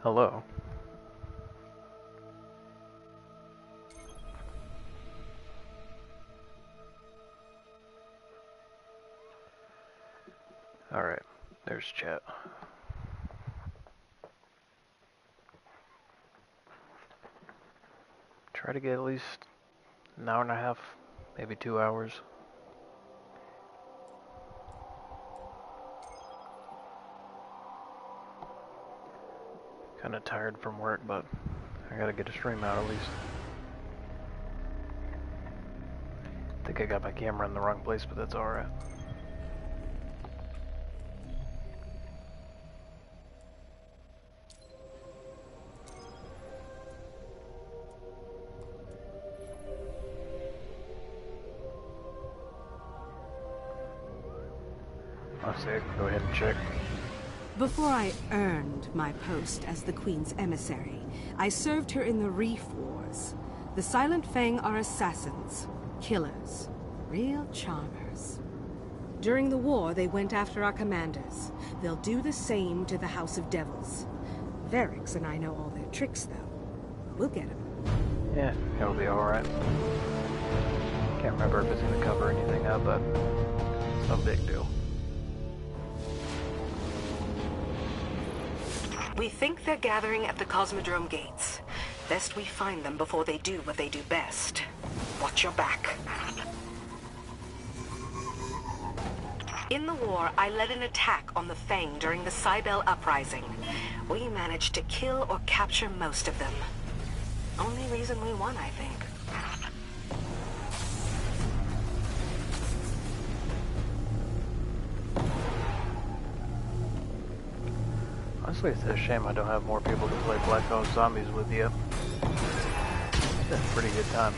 Hello. Alright, there's chat. Try to get at least an hour and a half, maybe 2 hours. Kinda tired from work, but I gotta get a stream out at least. Think I got my camera in the wrong place, but that's alright. I'll say, go ahead and check. Before I earned my post as the Queen's emissary, I served her in the Reef Wars. The Silent Fang are assassins, killers, real charmers. During the war, they went after our commanders. They'll do the same to the House of Devils. Verix and I know all their tricks, though. We'll get them. Yeah, it'll be alright. Can't remember if it's gonna cover anything up, but it's no big deal. We think they're gathering at the Cosmodrome gates. Best we find them before they do what they do best. Watch your back. In the war, I led an attack on the Fang during the Cybele Uprising. We managed to kill or capture most of them. Only reason we won, I think. Honestly, it's a shame I don't have more people to play Black Ops Zombies with you. It's been a pretty good time.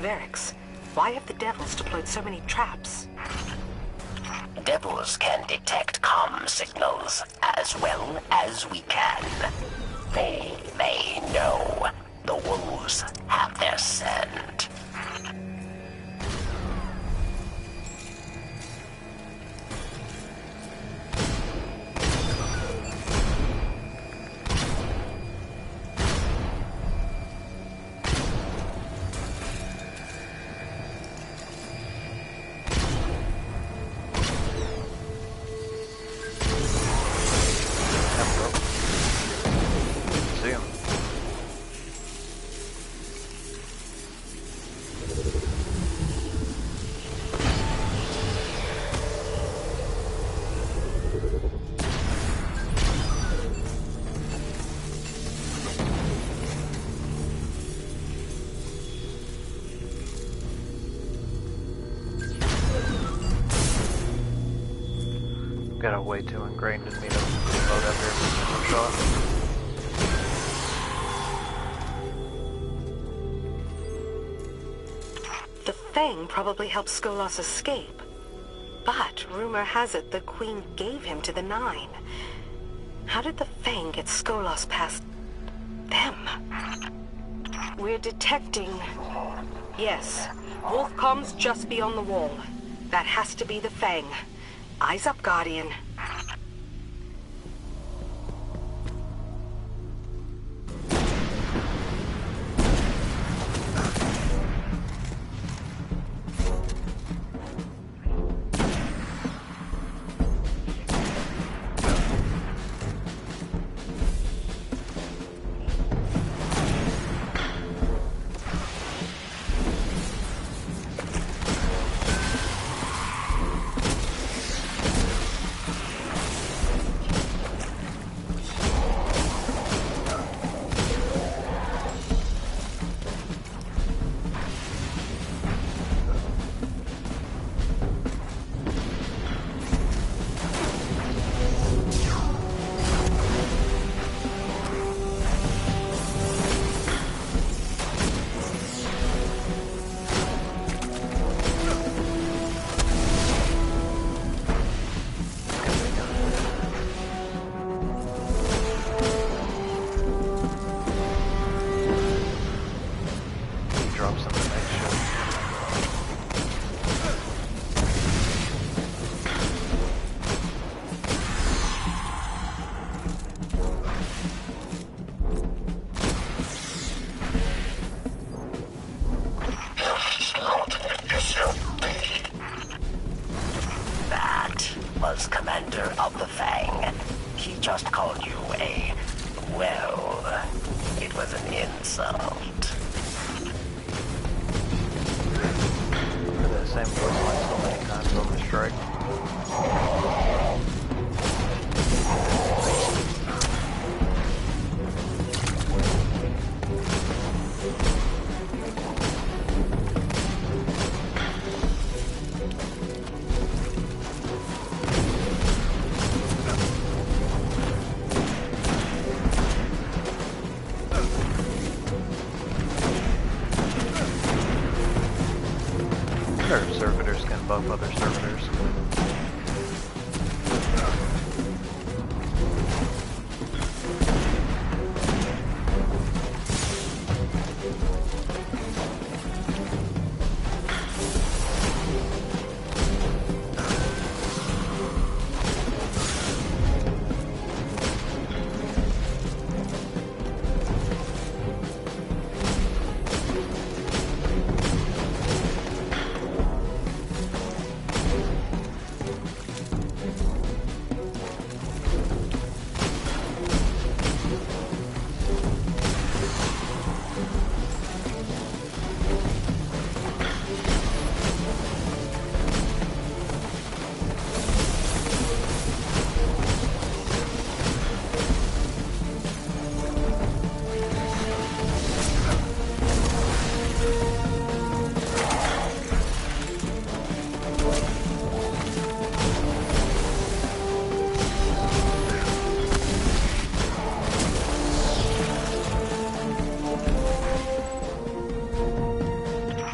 Verix, why have the Devils deployed so many traps? Devils can detect comm signals as well as we can. They may know the wolves have their scent. See him. Got a way too ingrained in me to reload after one shot. The Fang probably helped Skolas escape. But rumor has it the Queen gave him to the Nine. How did the Fang get Skolas past them? We're detecting... Yes, Wolfcom's just beyond the wall. That has to be the Fang. Eyes up, Guardian. drops in the next show. That was Commander of the Fang. He just called you a, well, it was an insult. The same voice line so many times on the strike. Other servitors can buff other servitors.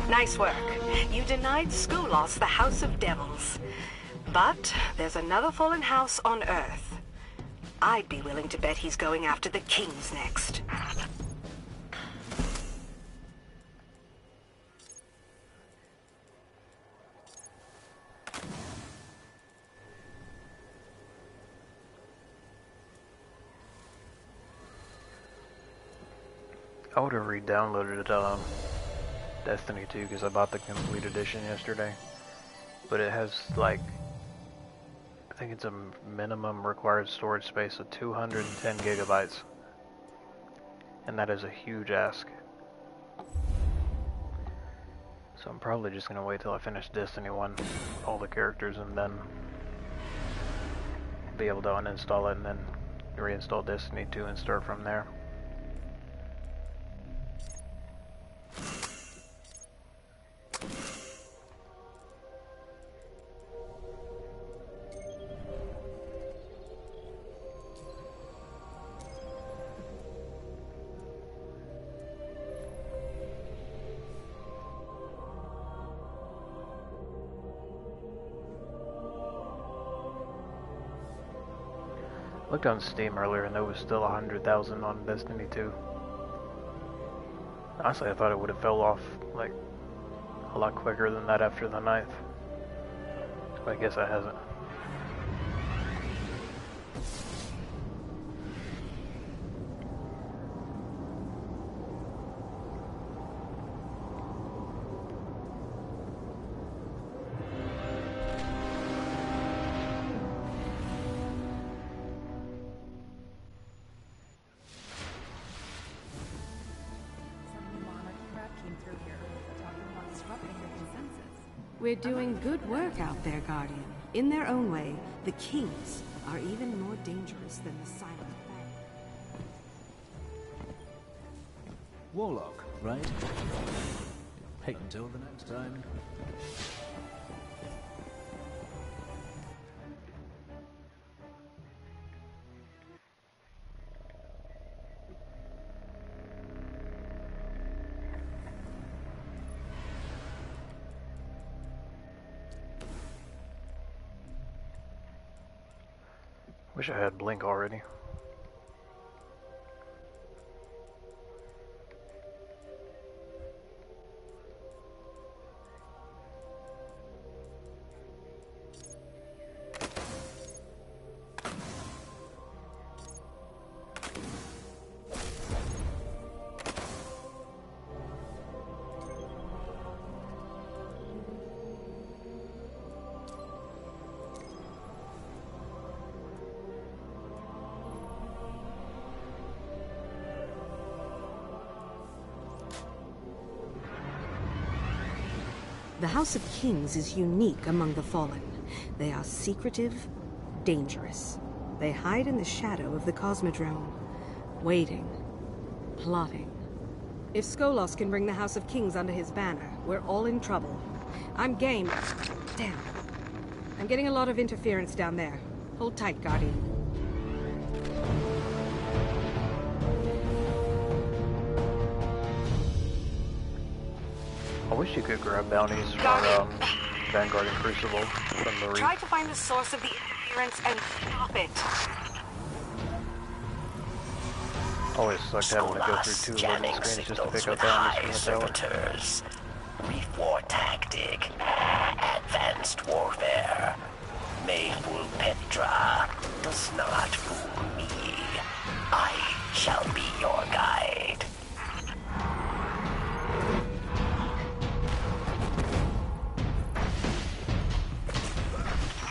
Nice work. You denied Skolos the House of Devils. But there's another fallen house on Earth. I'd be willing to bet he's going after the kings next. I would have re-downloaded Destiny 2 because I bought the complete edition yesterday. But it has like, I think it's a minimum required storage space of 210 gigabytes. And that is a huge ask. So I'm probably just going to wait till I finish Destiny 1, all the characters, and then be able to uninstall it and then reinstall Destiny 2 and start from there. Looked on Steam earlier and there was still 100,000 on Destiny 2. Honestly, I thought it would have fell off like a lot quicker than that after the 9th. But I guess it hasn't. We're doing good work out there, Guardian. In their own way, the kings are even more dangerous than the Silent Fang. Warlock, right? Until the next time. Wish I had Blink already. The House of Kings is unique among the Fallen. They are secretive, dangerous. They hide in the shadow of the Cosmodrome, waiting, plotting. If Skolos can bring the House of Kings under his banner, we're all in trouble. I'm game. Damn. I'm getting a lot of interference down there. Hold tight, Guardian. I wish you could grab bounties for Vanguard and Crucible from the Reef. Try to find the source of the interference and stop it. Always sucked having to go through 2 loading screens just to pick up bounties from the tower. Reef war tactic. Advanced warfare. Mayful Petra does not fool me. I shall be your guide.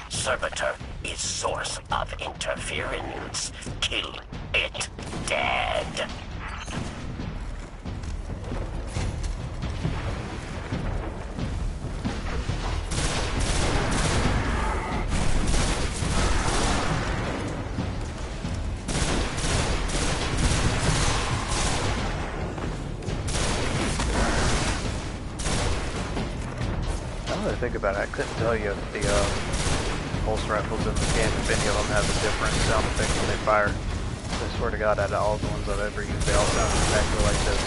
Servitor is source of interference. Kill it dead. Now that I think about it, I couldn't tell you if the pulse rifles in the game, if any of them have a different sound effect when they fire. I swear to God, out of all the ones I've ever used, they all sound exactly like this.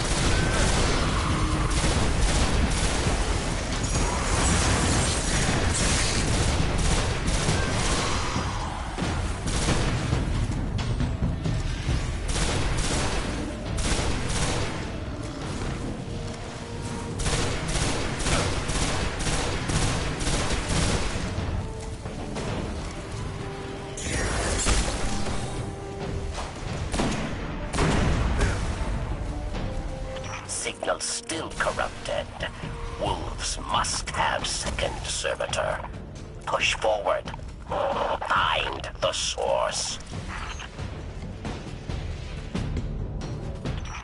Signal still corrupted. Wolves must have second servitor. Push forward. Find the source.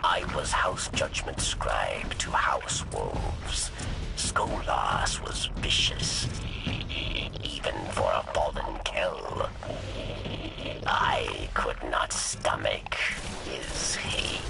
I was House Judgment Scribe to House Wolves. Skolas was vicious, even for a fallen Kell. I could not stomach his hate.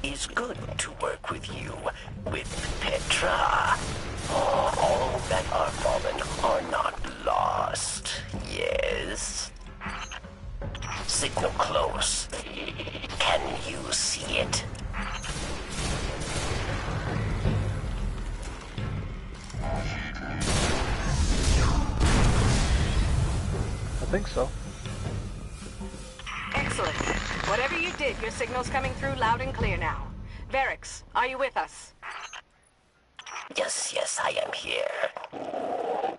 It's good to work with you, with Petra. All that are fallen are not lost, yes? Signal close. Can you see it? I think so. Excellent. Whatever you did, your signal's coming through loud and clear now. Verix, are you with us? Yes, I am here.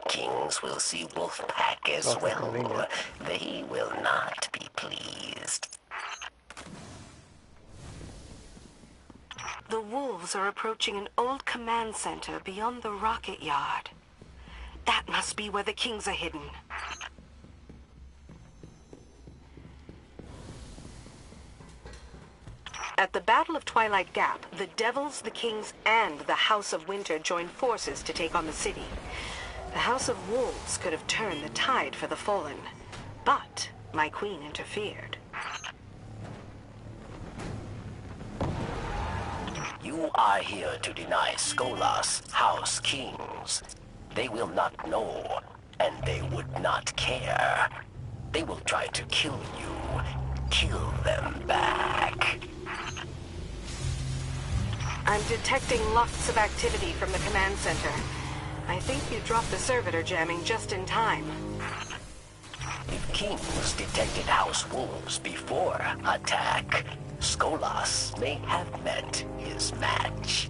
Kings will see Wolfpack as Awfully well. convenient. They will not be pleased. The wolves are approaching an old command center beyond the rocket yard. That must be where the Kings are hidden. At the Battle of Twilight Gap, the Devils, the Kings, and the House of Winter joined forces to take on the city. The House of Wolves could have turned the tide for the Fallen, but my queen interfered. You are here to deny Skolas House Kings. They will not know, and they would not care. They will try to kill you. Kill them back. I'm detecting lots of activity from the command center. I think you dropped the servitor jamming just in time. If Kings detected house wolves before attack, Skolas may have met his match.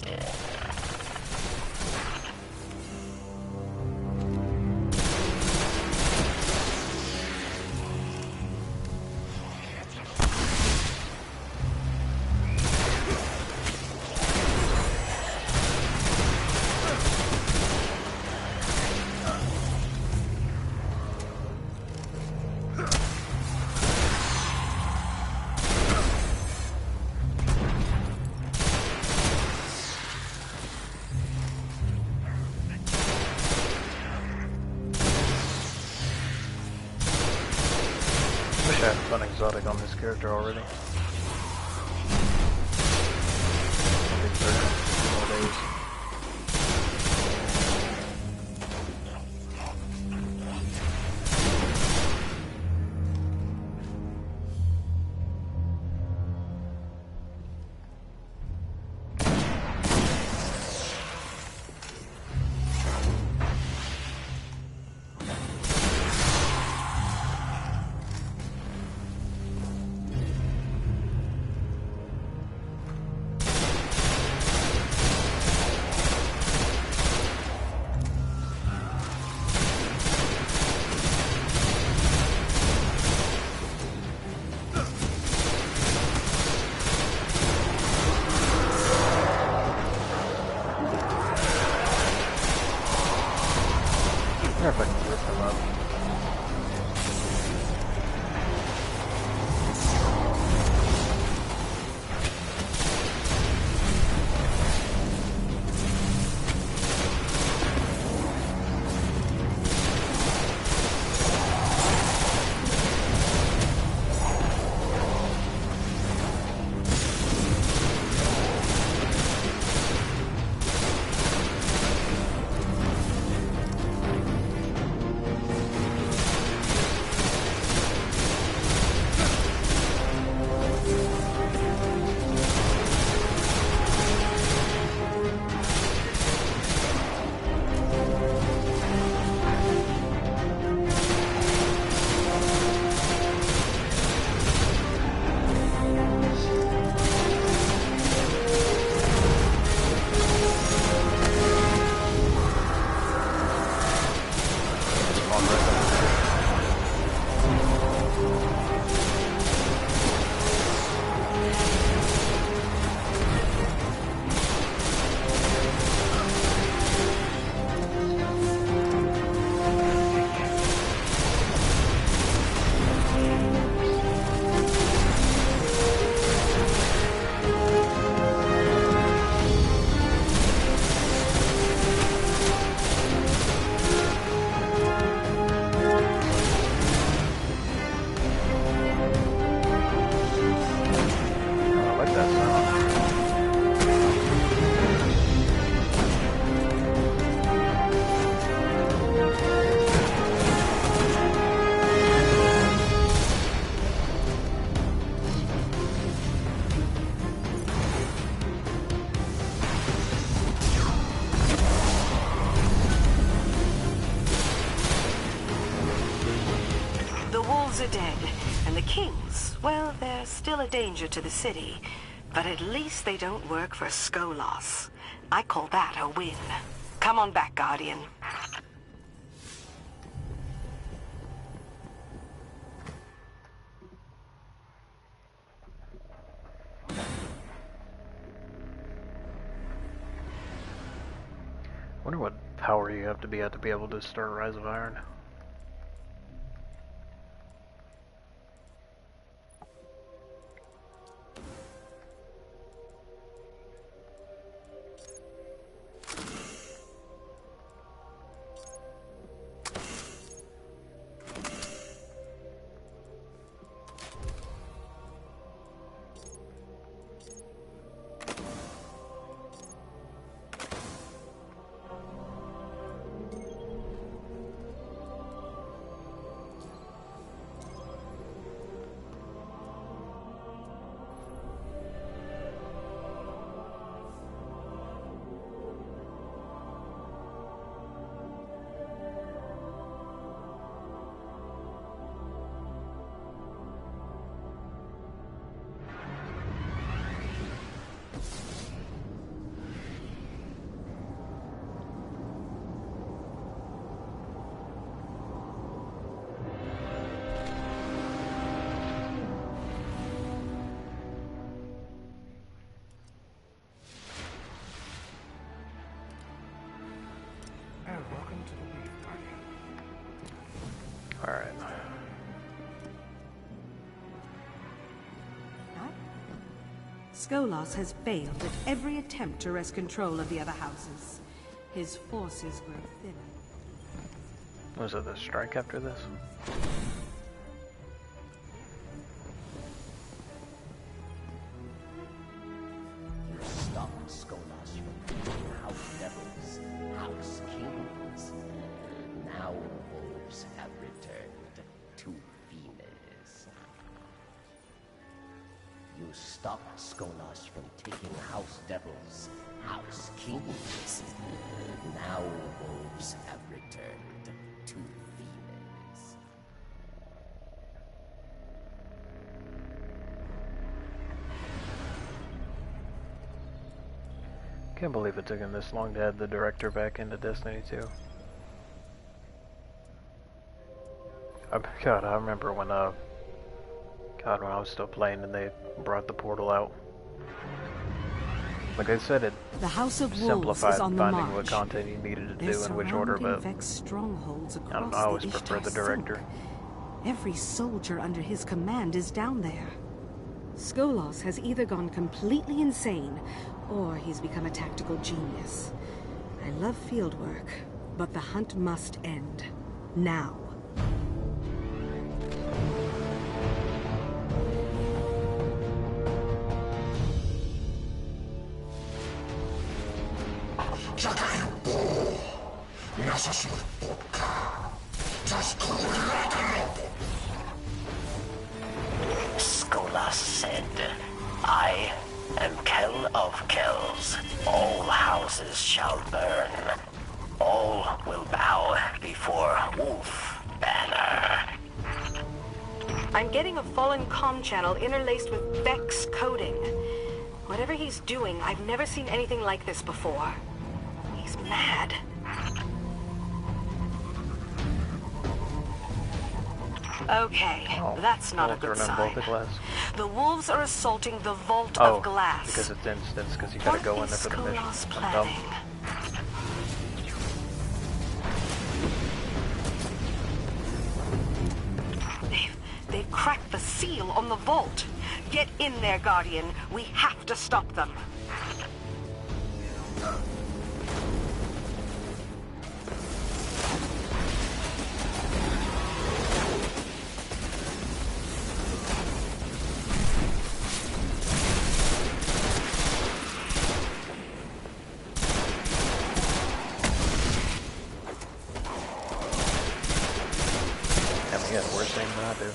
Wish I had fun exotic on this character already. I'll be searching for 2 more days. I wonder if I can rip him up. Are dead, and the Kings, well, they're still a danger to the city, but at least they don't work for Skolas. I call that a win. Come on back, Guardian. Wonder what power you have to be at to be able to start Rise of Iron. Welcome to the Reef, Guardian. Alright. Skolas has failed at every attempt to wrest control of the other houses. His forces grow thinner. Was it the strike after this? You stopped Skolas from being house devils, house kings. Now wolves have returned to Venus. You stopped Skolas from taking house devils, house kings. Now wolves have returned to Venus. Can't believe it took him this long to add the director back into Destiny 2. God, I remember when I was still playing and they brought the portal out. Like I said, it The House of Wolves is simplified on the finding march. what content you needed to They're do in which order, surrounding but Vex strongholds across I don't know, I always the prefer the Ishtar director. Sink. Every soldier under his command is down there. Skolas has either gone completely insane, or he's become a tactical genius. I love field work, but the hunt must end. Now. Skolas said, I am Kel of Kells. All houses shall burn. All will bow before Wolf Banner. I'm getting a fallen comm channel interlaced with Vex coding. Whatever he's doing, I've never seen anything like this before. He's mad. Okay, that's not a Wolves good are in sign. Vault of Glass. The wolves are assaulting the Vault Oh, of Glass. because it's instance, because you gotta go in there for the mission. Skolas I'm dumb. planning? They've cracked the seal on the vault. Get in there, Guardian. We have to stop them. I mean, you got worse aim than I do.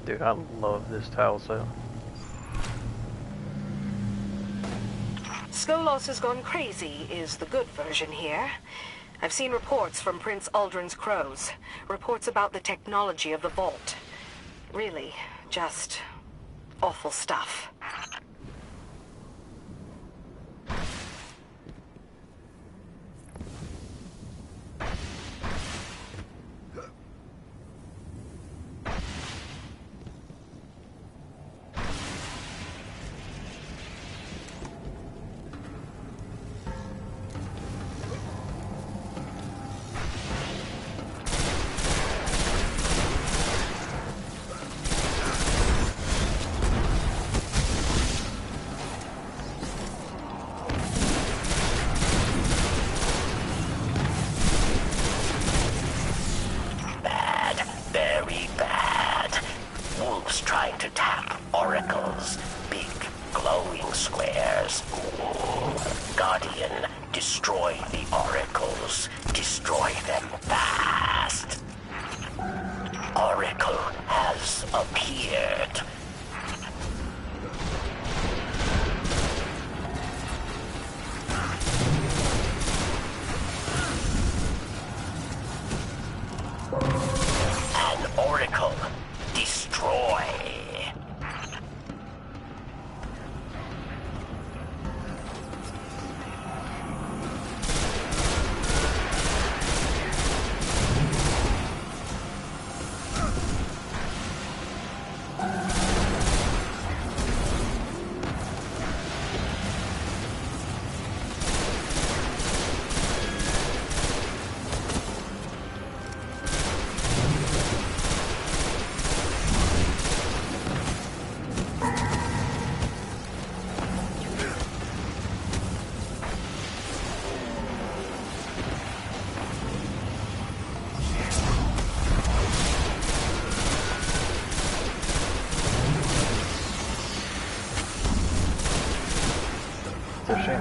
Dude, I love this tile set. Skolas has gone crazy is the good version here. I've seen reports from Prince Aldrin's crows. Reports about the technology of the vault. Really, just awful stuff. Bad, very bad. Wolves trying to tap oracles. Big, glowing squares. Guardian, destroy the oracles. Destroy them fast. Oracle has appeared.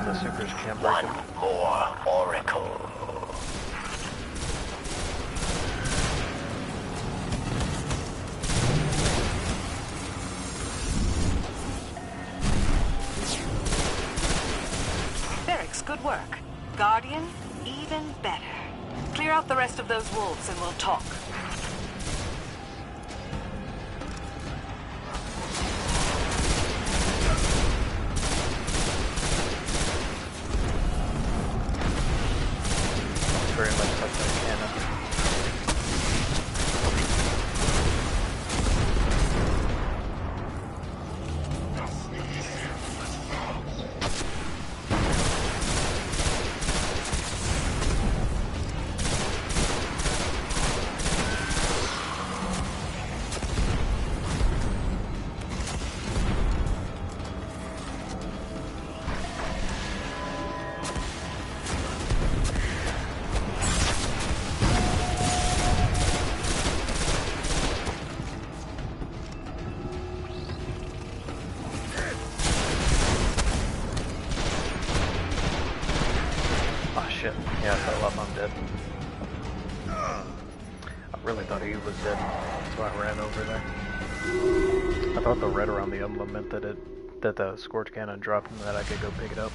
the supers can't break One them. more oracle. Ferrex, good work. Guardian, even better. Clear out the rest of those wolves and we'll talk. Very much like the cannon. Shit. Yeah, I fell up. I'm dead. I really thought he was dead. That's why I ran over there. I thought the red around the emblem meant that the Scorch Cannon dropped and that I could go pick it up.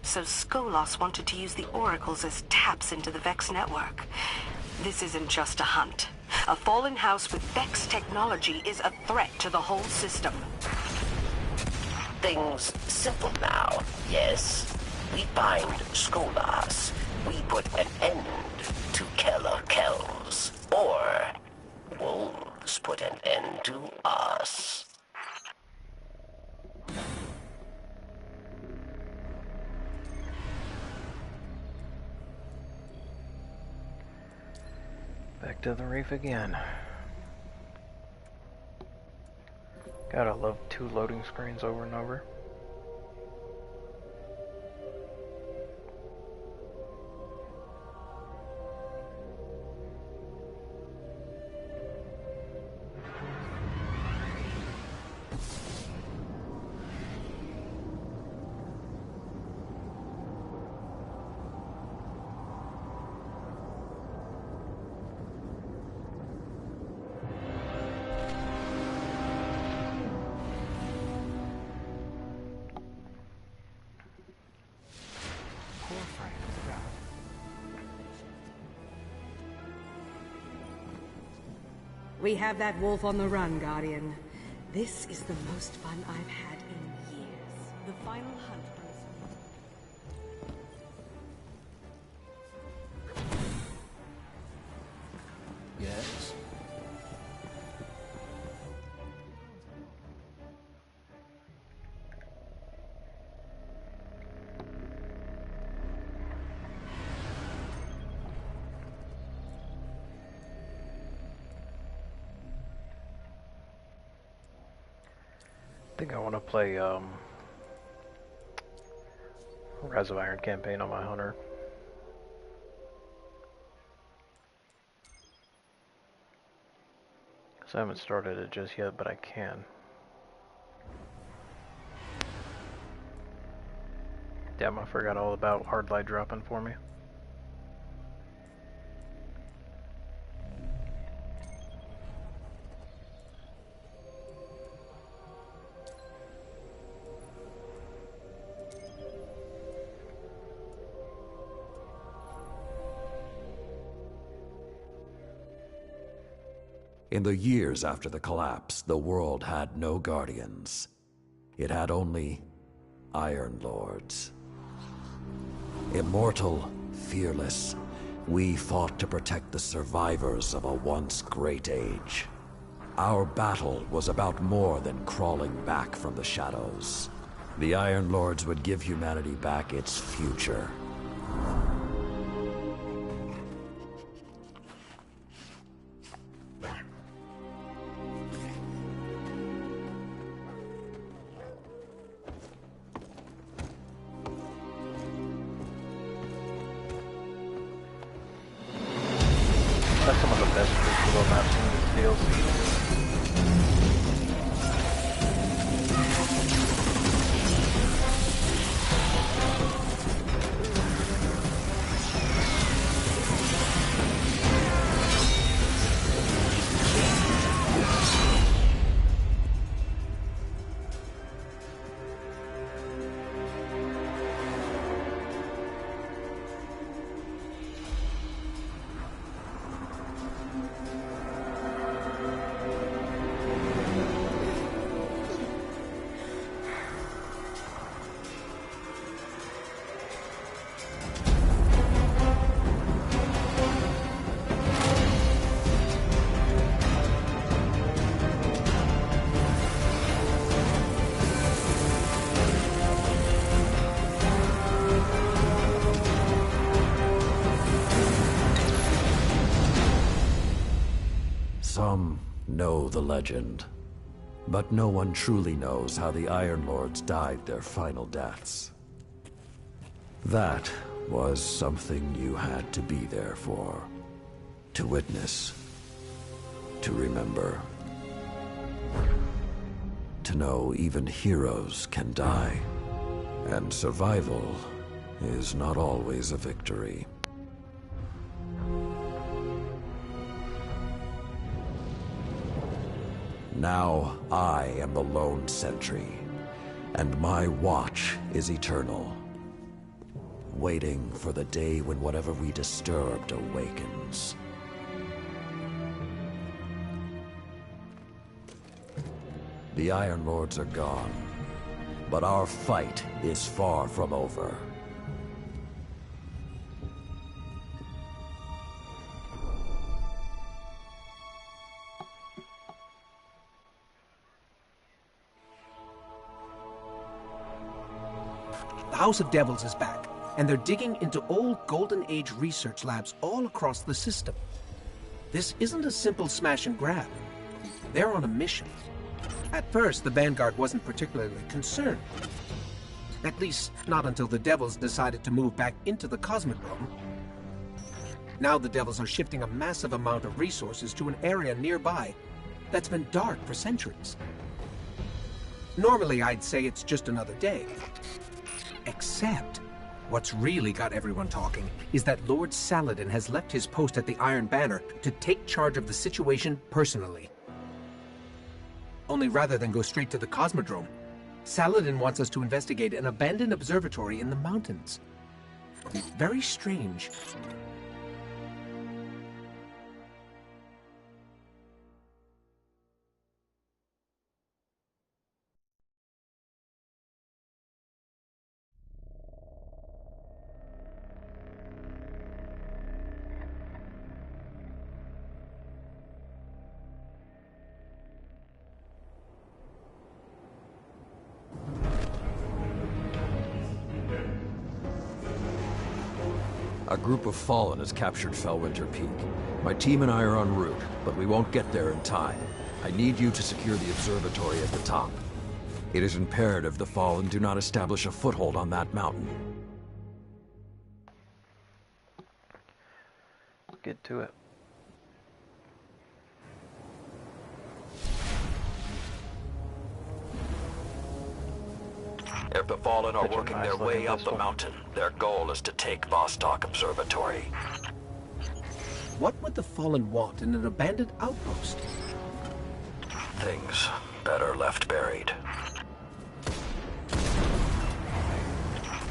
So Skolas wanted to use the oracles as taps into the Vex network. This isn't just a hunt. A fallen house with Vex technology is a threat to the whole system. Things simple now, yes? We bind Skolas. We put an end to Keller Kells. Or wolves put an end to us. Back to the reef again. Gotta love 2 loading screens over and over. we have that wolf on the run, Guardian. This is the most fun I've had in years. The final hunt Yes? I think I want to play Rise of Iron campaign on my hunter. So I haven't started it just yet, but I can. Damn, I forgot all about hard light dropping for me. In the years after the collapse, the world had no guardians. It had only Iron Lords. Immortal, fearless, we fought to protect the survivors of a once great age. Our battle was about more than crawling back from the shadows. The Iron Lords would give humanity back its future. That's some of the best Crucible maps in this DLC. Some know the legend, but no one truly knows how the Iron Lords died their final deaths. That was something you had to be there for, to witness, to remember, to know even heroes can die, and survival is not always a victory. Now I am the lone sentry, and my watch is eternal, waiting for the day when whatever we disturbed awakens. The Iron Lords are gone, but our fight is far from over. The House of Devils is back, and they're digging into old Golden Age research labs all across the system. This isn't a simple smash and grab. They're on a mission. At first, the Vanguard wasn't particularly concerned. At least, not until the Devils decided to move back into the Cosmodrome. Now the Devils are shifting a massive amount of resources to an area nearby that's been dark for centuries. Normally, I'd say it's just another day. Except, what's really got everyone talking is that Lord Saladin has left his post at the Iron Banner to take charge of the situation personally. Only rather than go straight to the Cosmodrome, Saladin wants us to investigate an abandoned observatory in the mountains. Very strange. A group of Fallen has captured Fellwinter Peak. My team and I are en route, but we won't get there in time. I need you to secure the observatory at the top. It is imperative the Fallen do not establish a foothold on that mountain. Get to it. If the Fallen are Such a working nice their way looking up the pistol. mountain, their goal is to take Vostok Observatory. What would the Fallen want in an abandoned outpost? Things better left buried.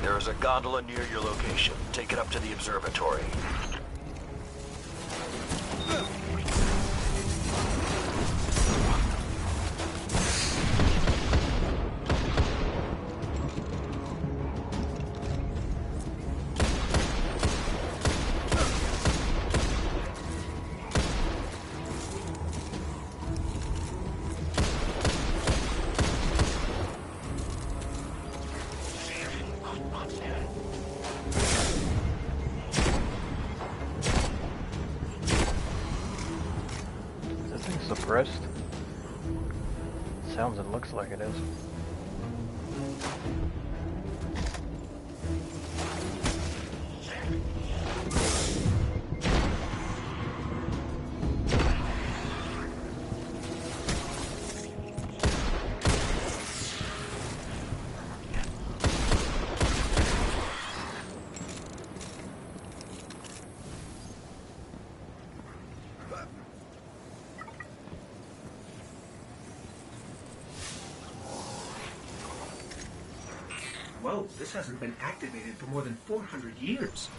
There is a gondola near your location. Take it up to the observatory. Is this thing suppressed? Sounds and looks like it is. Whoa, this hasn't been activated for more than 400 years.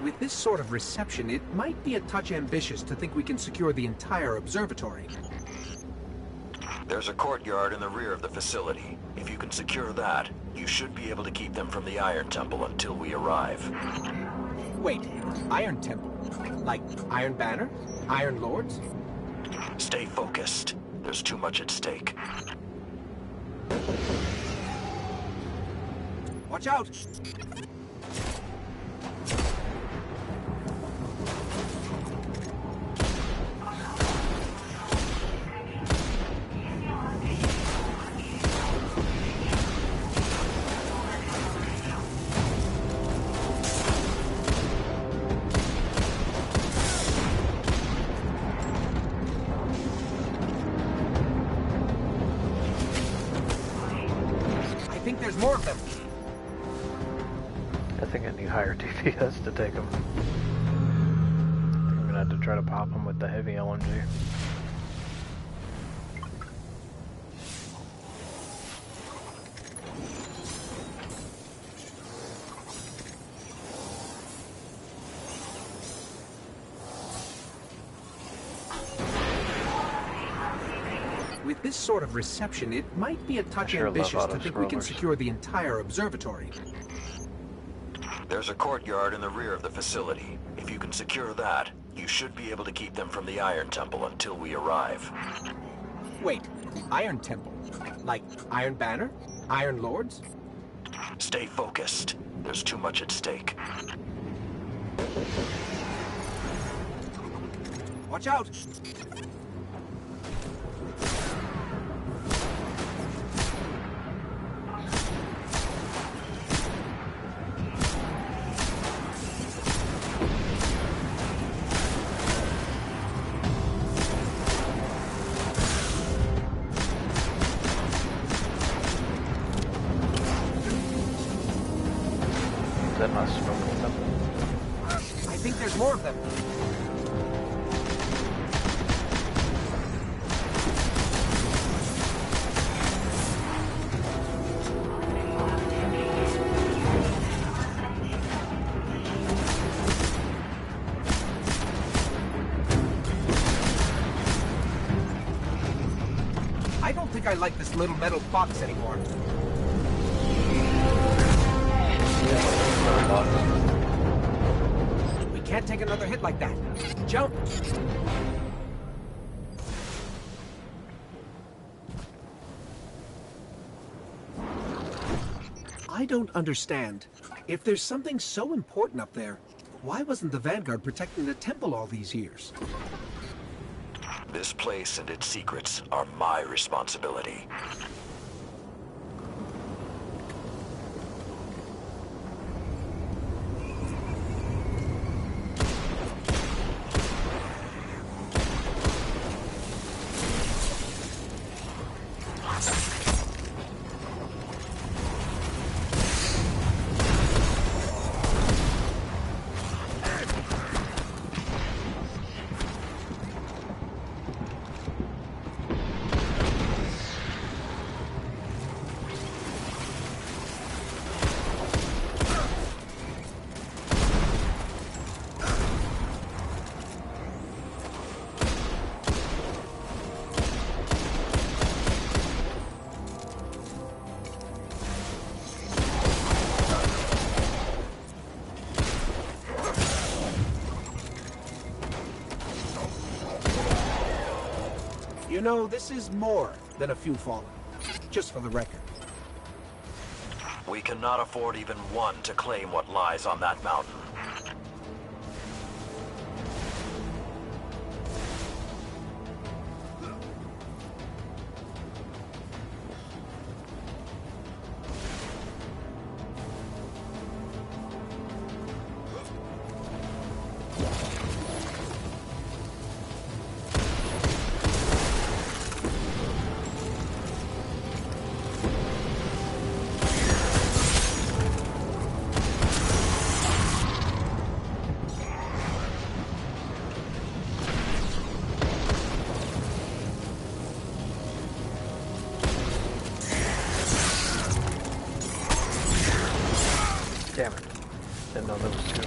With this sort of reception, it might be a touch ambitious to think we can secure the entire observatory. There's a courtyard in the rear of the facility. If you can secure that, you should be able to keep them from the Iron Temple until we arrive. Wait, Iron Temple? Like Iron Banner? Iron Lords? Stay focused. There's too much at stake. Watch out! I think there's more of them. I think I need higher DPS to take them. I'm gonna have to try to pop them with the heavy LMG. With this sort of reception, it might be a touch sure love ambitious to think we can auto-scrollers. secure the entire observatory. There's a courtyard in the rear of the facility. If you can secure that, you should be able to keep them from the Iron Temple until we arrive. Wait, Iron Temple? Like Iron Banner? Iron Lords? Stay focused. There's too much at stake. Watch out! Is that not smoking something? I think there's more of them. I don't think I like this little metal box anymore. boss. We can't take another hit like that. Jump! I don't understand. If there's something so important up there, why wasn't the Vanguard protecting the temple all these years? This place and its secrets are my responsibility. You know, this is more than a few fallen. Just for the record. We cannot afford even one to claim what lies on that mountain. Damn it. Didn't know there was two.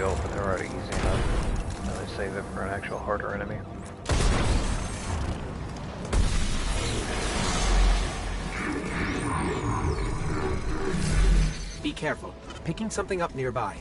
But they're already easy enough. Now they save it for an actual harder enemy. Be careful. Picking something up nearby.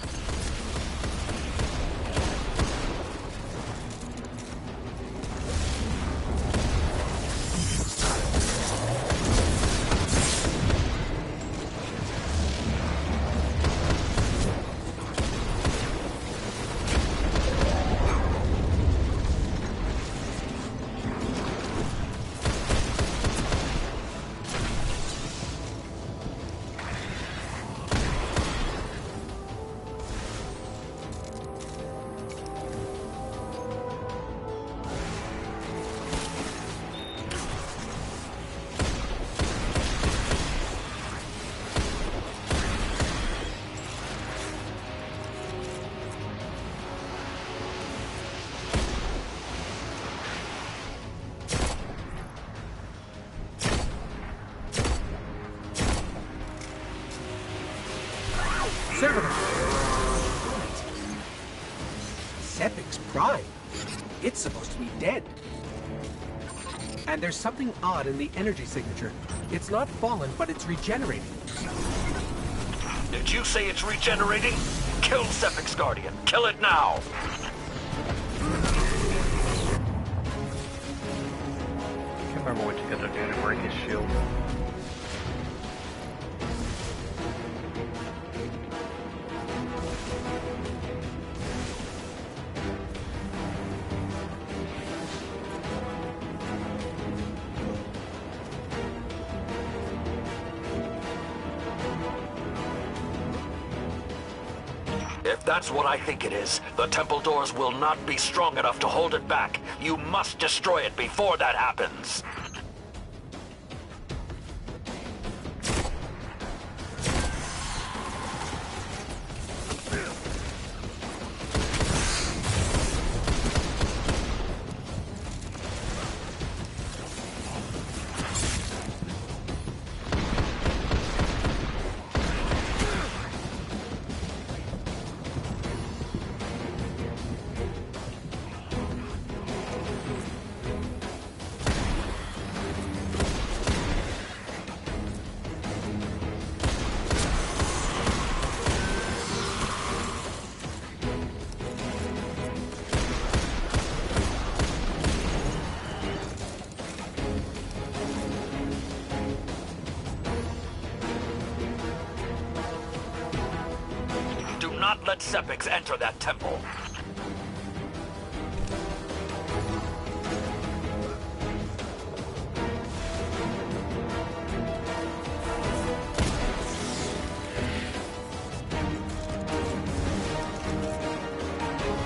Sephix Prime. It's supposed to be dead. And there's something odd in the energy signature. It's not fallen, but it's regenerating. Did you say it's regenerating? Kill Sephix Guardian. Kill it now! I can't remember what you gotta do to break his shield. If that's what I think it is, the temple doors will not be strong enough to hold it back. You must destroy it before that happens. Do not let Sepix enter that temple.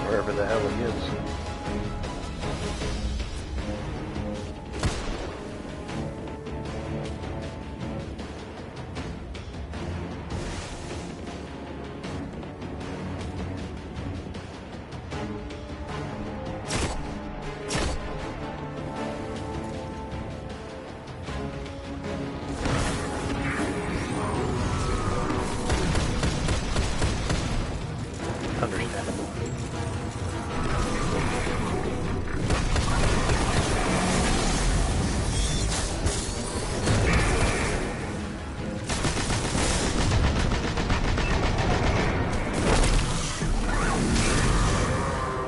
Wherever the hell he is. Understandable.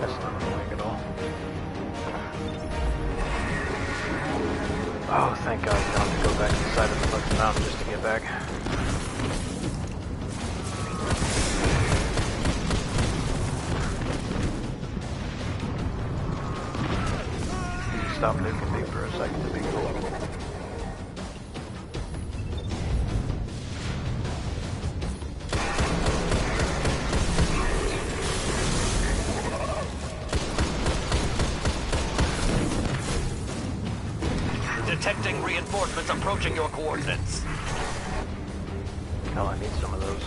That's not annoying at all. Oh, thank God you don't have to go back to the side of the fucking mountain just to get back. Stop nuking me for a second to be cool. Detecting reinforcements approaching your coordinates. Hell, I need some of those.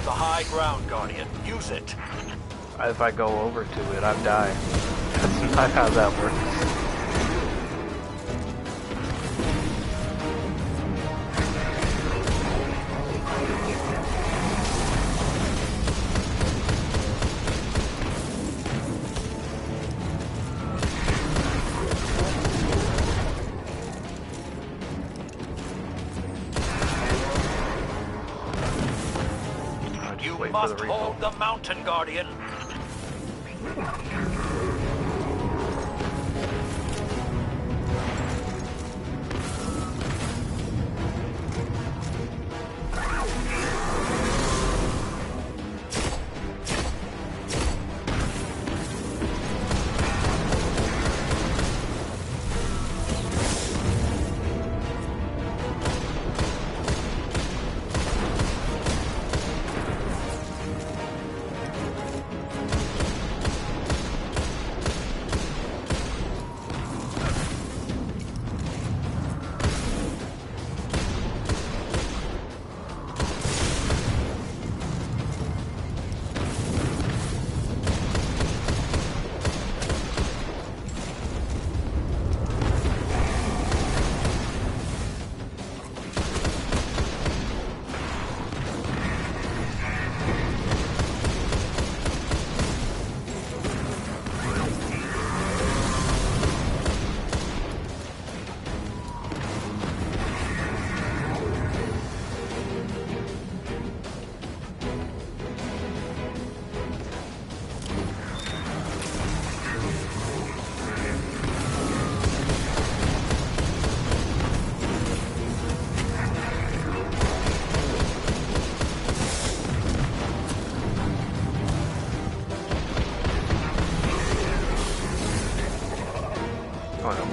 High ground, Guardian. Use it. If I go over to it, I die. That's not how that works. You must hold the mountain, Guardian.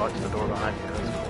locks the door behind you. That's cool.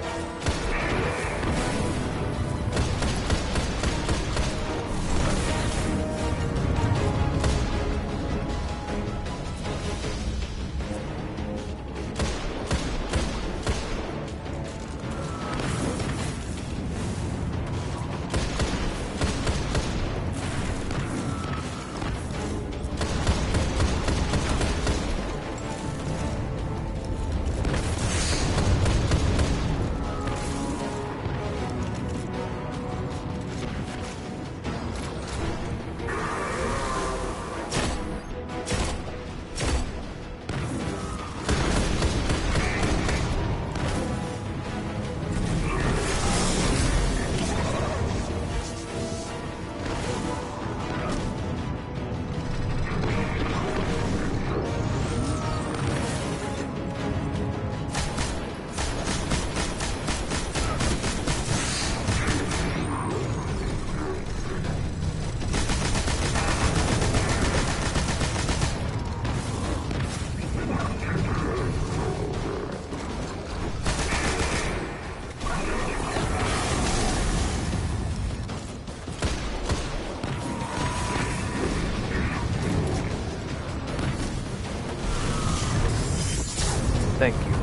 Thank you.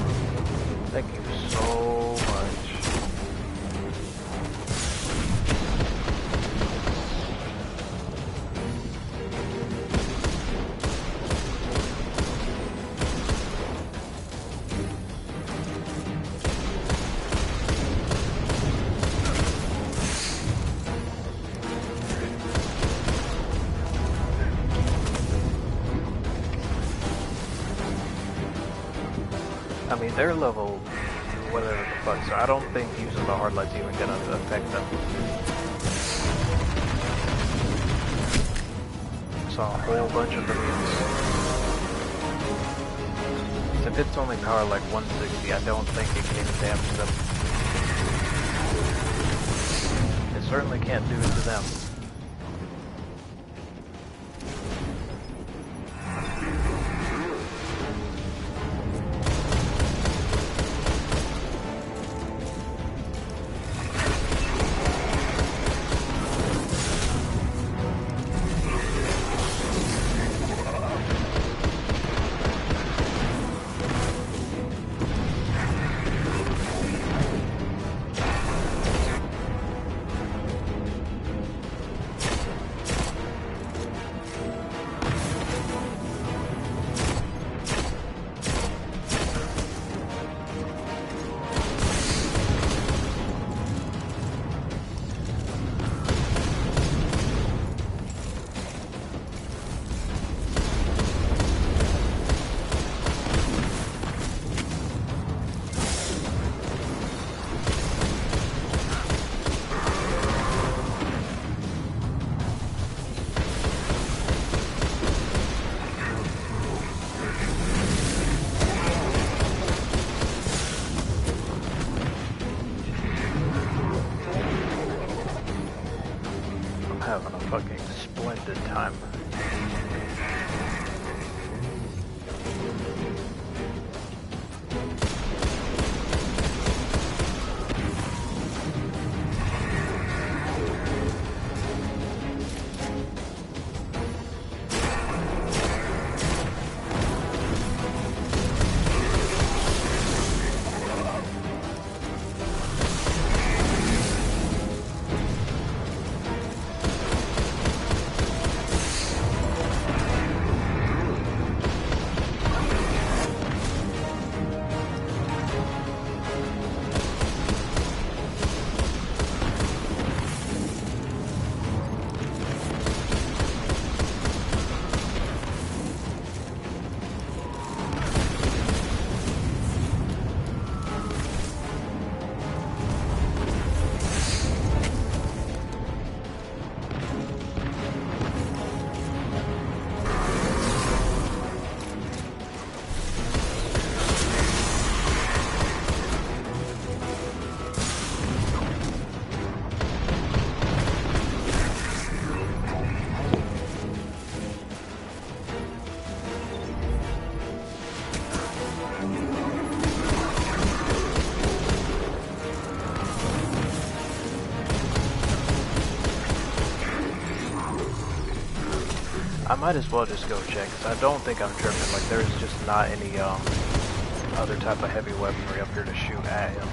Thank you so much. I mean, they're level whatever the fuck, so I don't think using the hard light's even gonna affect them. Saw a whole bunch of minions. If it's only power like 160, I don't think it can even damage them. It certainly can't do it to them. I might as well just go check, because I don't think I'm tripping. Like, there's just not any other type of heavy weaponry up here to shoot at him.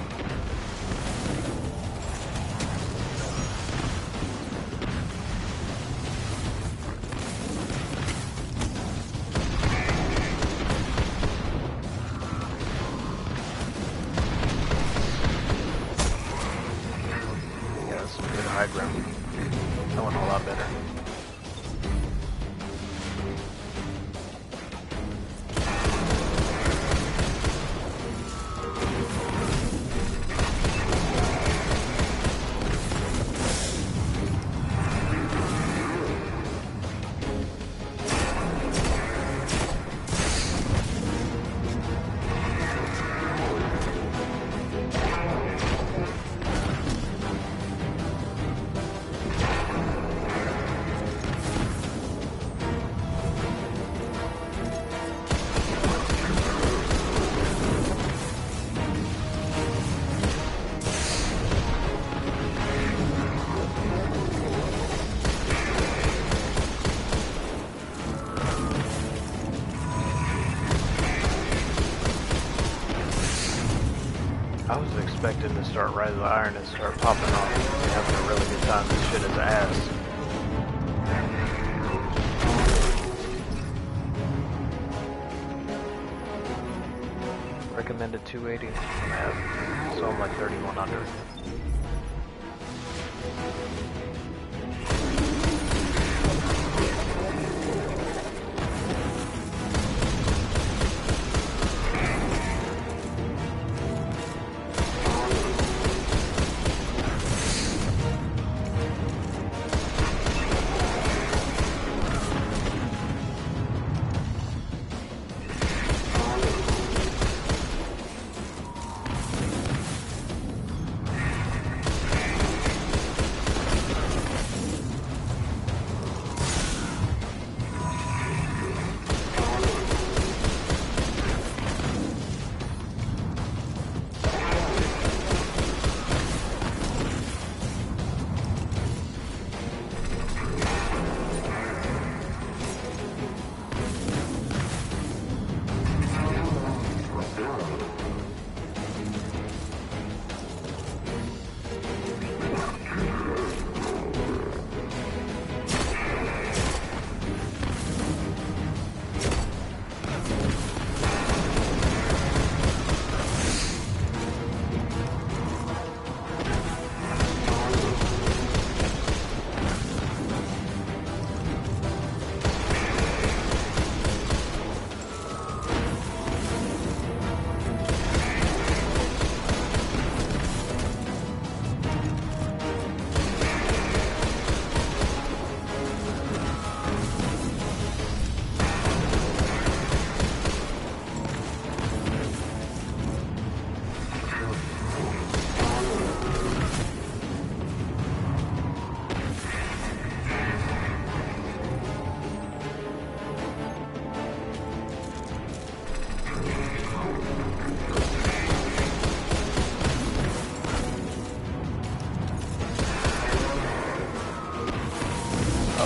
Yeah, that's some good high ground. That went a lot better. I was expecting to start Rise of the Iron and start popping off and having a really good time. This shit is ass. Recommended 280. So I'm like 3100.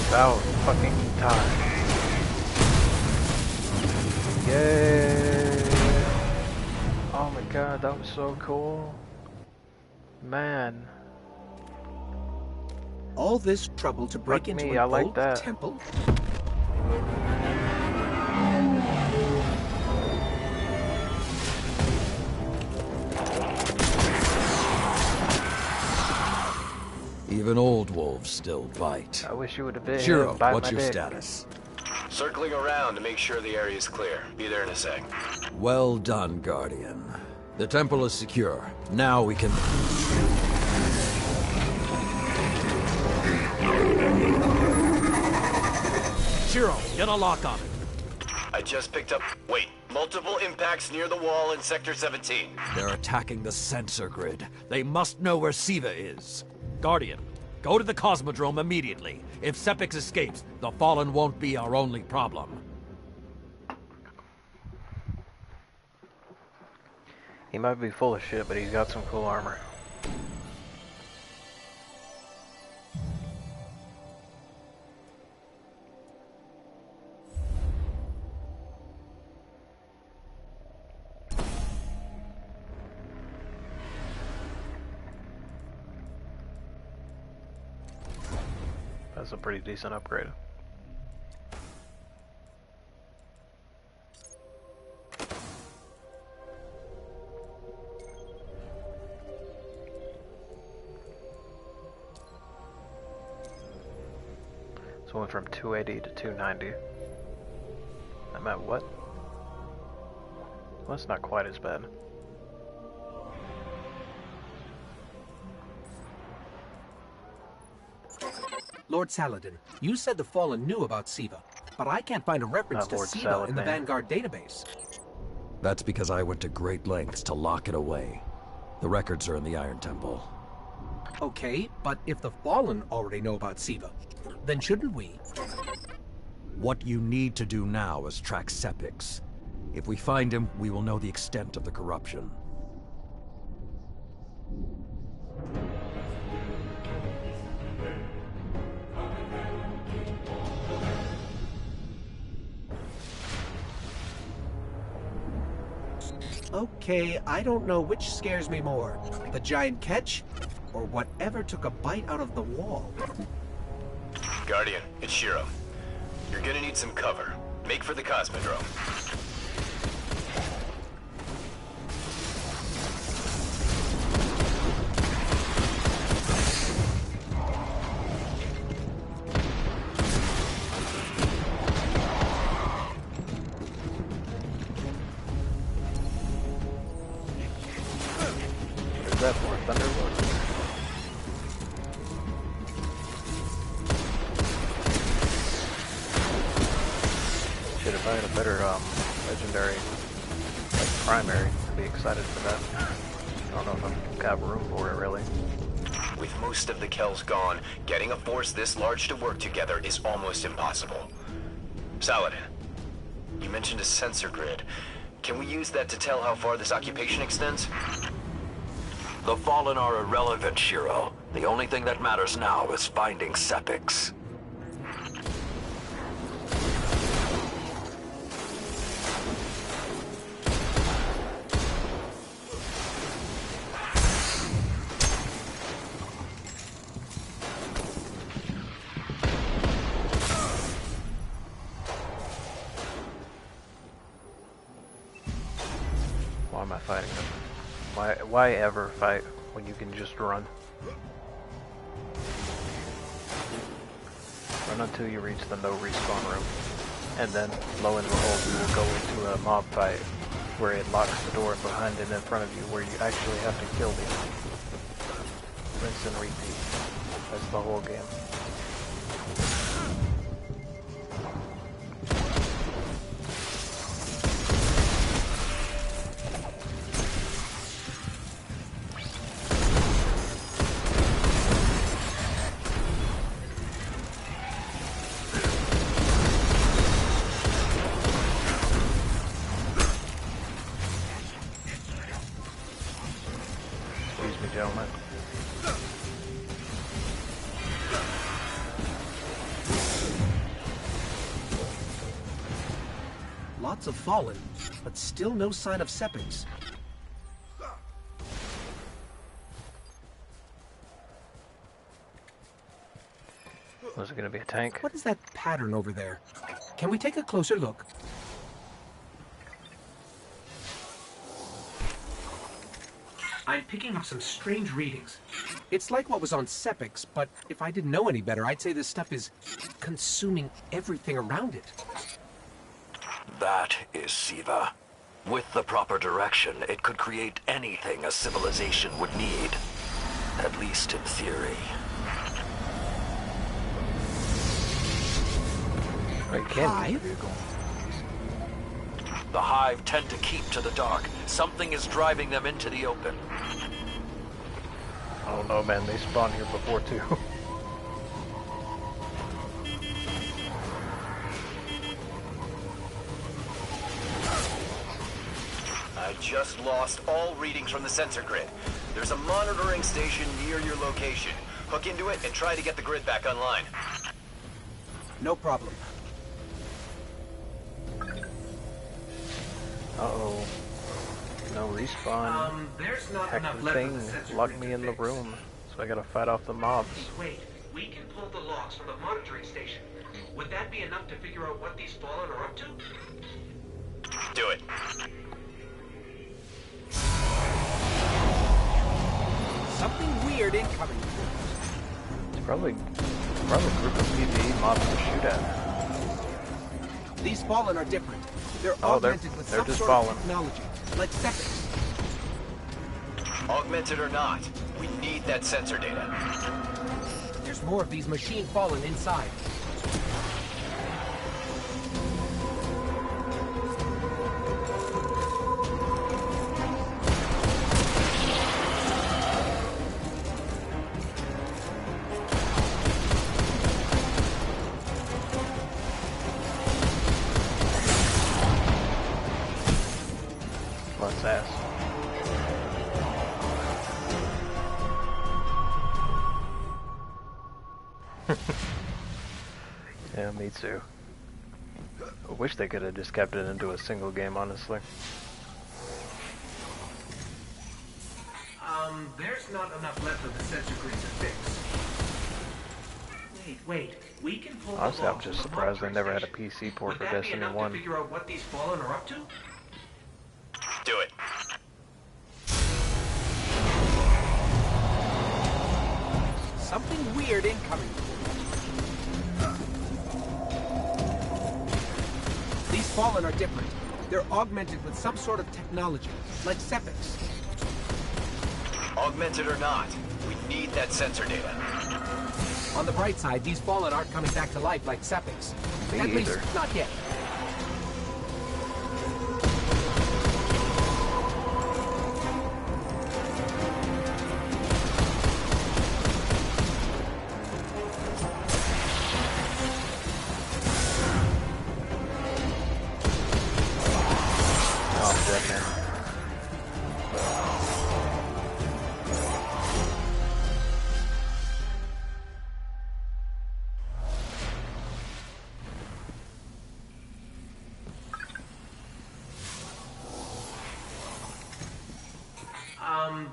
About fucking time. Yay! Oh my god, that was so cool. Man. All this trouble to break into me, an I like old that. temple? Even old wolves still bite. I wish you would have been here Shiro, and bite what's my your dick. status? Circling around to make sure the area is clear. Be there in a sec. Well done, Guardian. The temple is secure. Now we can... Shiro, get a lock on it. I just picked up... Wait. Multiple impacts near the wall in Sector 17. They're attacking the sensor grid. They must know where Siva is. Guardian, go to the Cosmodrome immediately. If Sepix escapes, the Fallen won't be our only problem. He might be full of shit, but he's got some cool armor. that's a pretty decent upgrade. So it went from 280 to 290. I'm at what? Well, that's not quite as bad. Lord Saladin, you said the Fallen knew about Siva, but I can't find a reference to Lord Siva Saladin. in the Vanguard database. That's because I went to great lengths to lock it away. The records are in the Iron Temple. Okay, but if the Fallen already know about Siva, then shouldn't we? What you need to do now is track Sepix. If we find him, we will know the extent of the corruption. Okay, I don't know which scares me more, the giant catch, or whatever took a bite out of the wall. Guardian, it's Shiro. You're gonna need some cover. Make for the Cosmodrome. What is that for? Thunderlord? Shit, if I had a better legendary like primary, I'd be excited for that. I don't know if I've got room for it really. With most of the Kells gone, getting a force this large to work together is almost impossible. Saladin, you mentioned a sensor grid. Can we use that to tell how far this occupation extends? The Fallen are irrelevant, Shiro. The only thing that matters now is finding Sepix. Why am I fighting them? Why ever fight when you can just run? Run until you reach the no respawn room. And then, lo and behold, you will go into a mob fight where it locks the door behind and in front of you where you actually have to kill the enemy. Rinse and repeat. That's the whole game. Excuse me, gentlemen. Lots of Fallen, but still no sign of Sepix. Was it gonna be a tank? What is that pattern over there? Can we take a closer look? I'm picking up some strange readings. It's like what was on Sepix, but if I didn't know any better, I'd say this stuff is consuming everything around it. That is Siva. With the proper direction, it could create anything a civilization would need. At least in theory. It can be a Hive? vehicle. The Hive tend to keep to the dark. Something is driving them into the open. I don't know, man. They spawned here before too. I just lost all readings from the sensor grid. There's a monitoring station near your location. Hook into it and try to get the grid back online. No problem. Uh-oh. No respawn. There's not Heck enough of left of thing the sensor locked grid me to in the fix. room. So I gotta fight off the mobs. Wait, we can pull the logs from the monitoring station. Would that be enough to figure out what these Fallen are up to? Do it. Something weird incoming. It's probably a group of PvE mobs to shoot at. These Fallen are different. They're Oh, they're augmented with just some sort fallen. of technology, like Sepix. Augmented or not, we need that sensor data. There's more of these machine Fallen inside. Plus ass. Yeah, me too. I wish they could have just kept it into a single game, honestly. There's not enough left of the sensor grid to fix. Wait. We can pull Honestly, the I'm logs just from the surprised they monitoring never had a station. PC port Would for that be Destiny enough 1. to figure out what these Fallen are up to? Do it. Something weird incoming. These Fallen are different. They're augmented with some sort of technology, like Sepix. Augmented or not, we need that sensor data. On the bright side, these Fallen aren't coming back to life like Sepix. Me At least, either. not yet. Oh, I'm dead, man.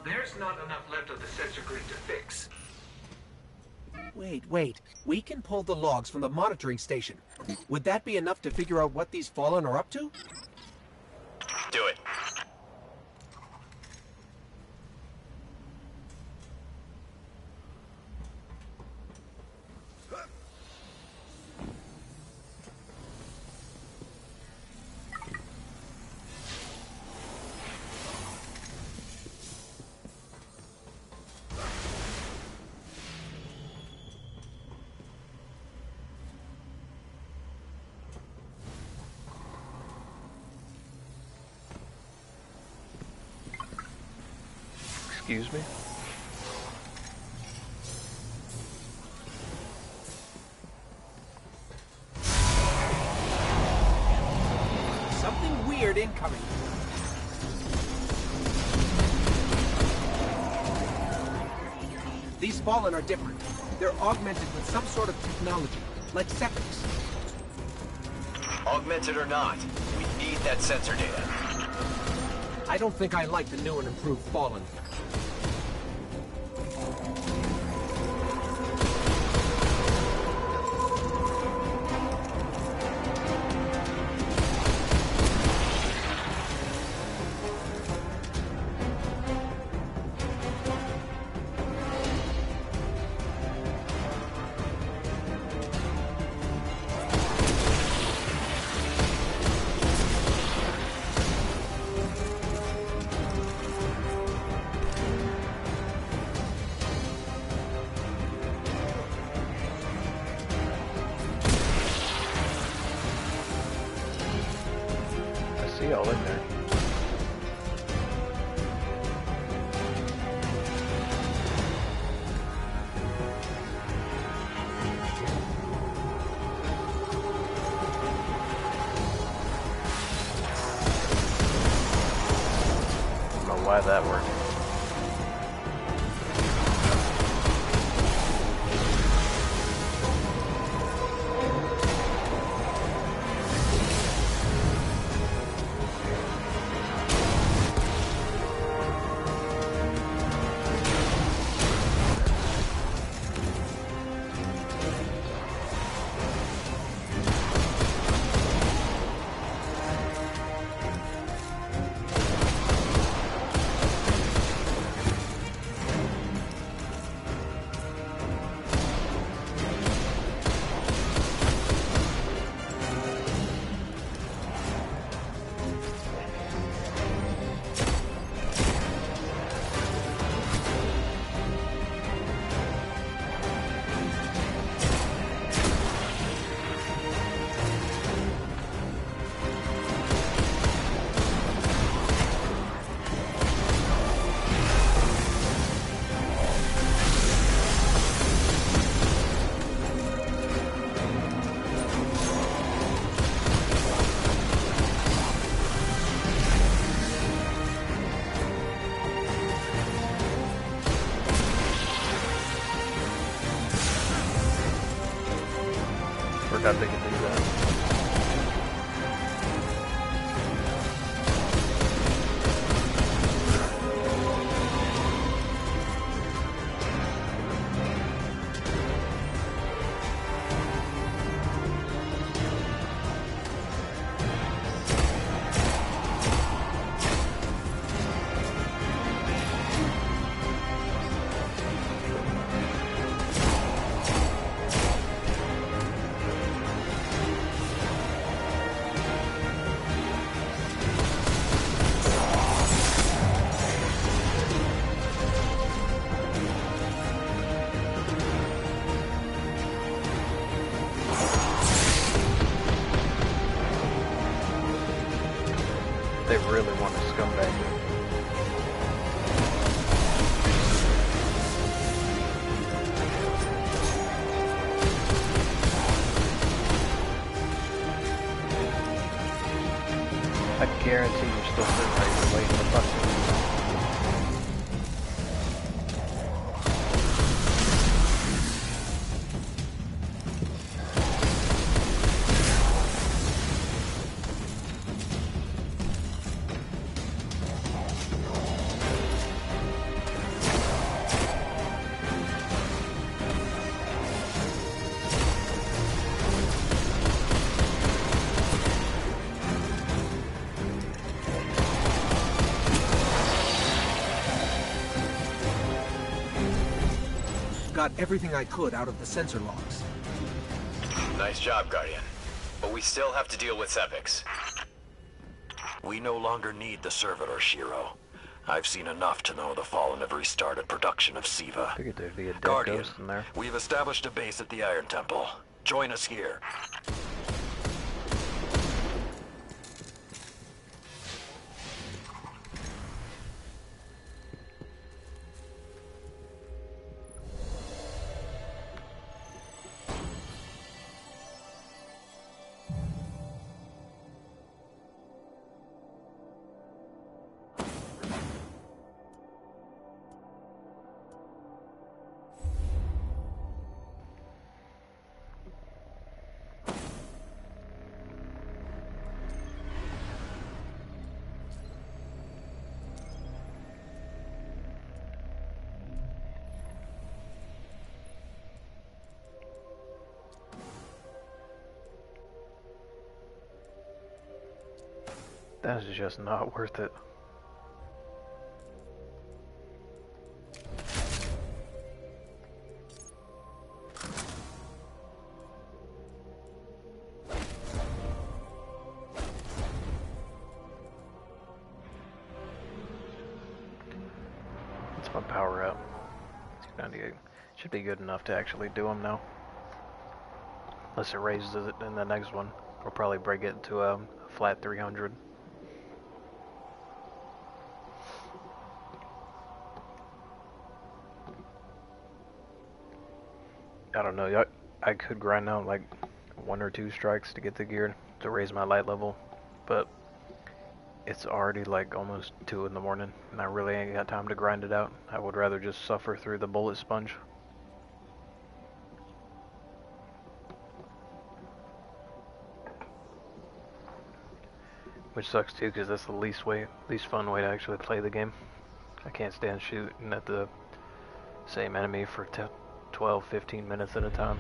There's not enough left of the sensor grid to fix. Wait. We can pull the logs from the monitoring station. Would that be enough to figure out what these Fallen are up to? Do it. Excuse me? Something weird incoming. These Fallen are different. They're augmented with some sort of technology, like Sepix. Augmented or not, we need that sensor data. I don't think I like the new and improved Fallen. I see all in there. I don't know why that worked. forgot they could do that. They really want to scumbag me. I guarantee you're still sitting there waiting to fuck me. Got everything I could out of the sensor logs. Nice job, Guardian. But we still have to deal with Sepiks. We no longer need the servitor, Shiro. I've seen enough to know the Fallen have restarted production of Siva. Figured there'd be a dead Guardian, ghost in there. we've established a base at the Iron Temple. Join us here. That is just not worth it. That's my power up. 298. Should be good enough to actually do them now. Unless it raises it in the next one. We'll probably break it to a flat 300. I don't know, I could grind out like 1 or 2 strikes to get the gear to raise my light level, but it's already like almost 2 in the morning and I really ain't got time to grind it out. I would rather just suffer through the bullet sponge. Which sucks too, because that's the least fun way to actually play the game. I can't stand shooting at the same enemy for 12, 15 minutes at a time.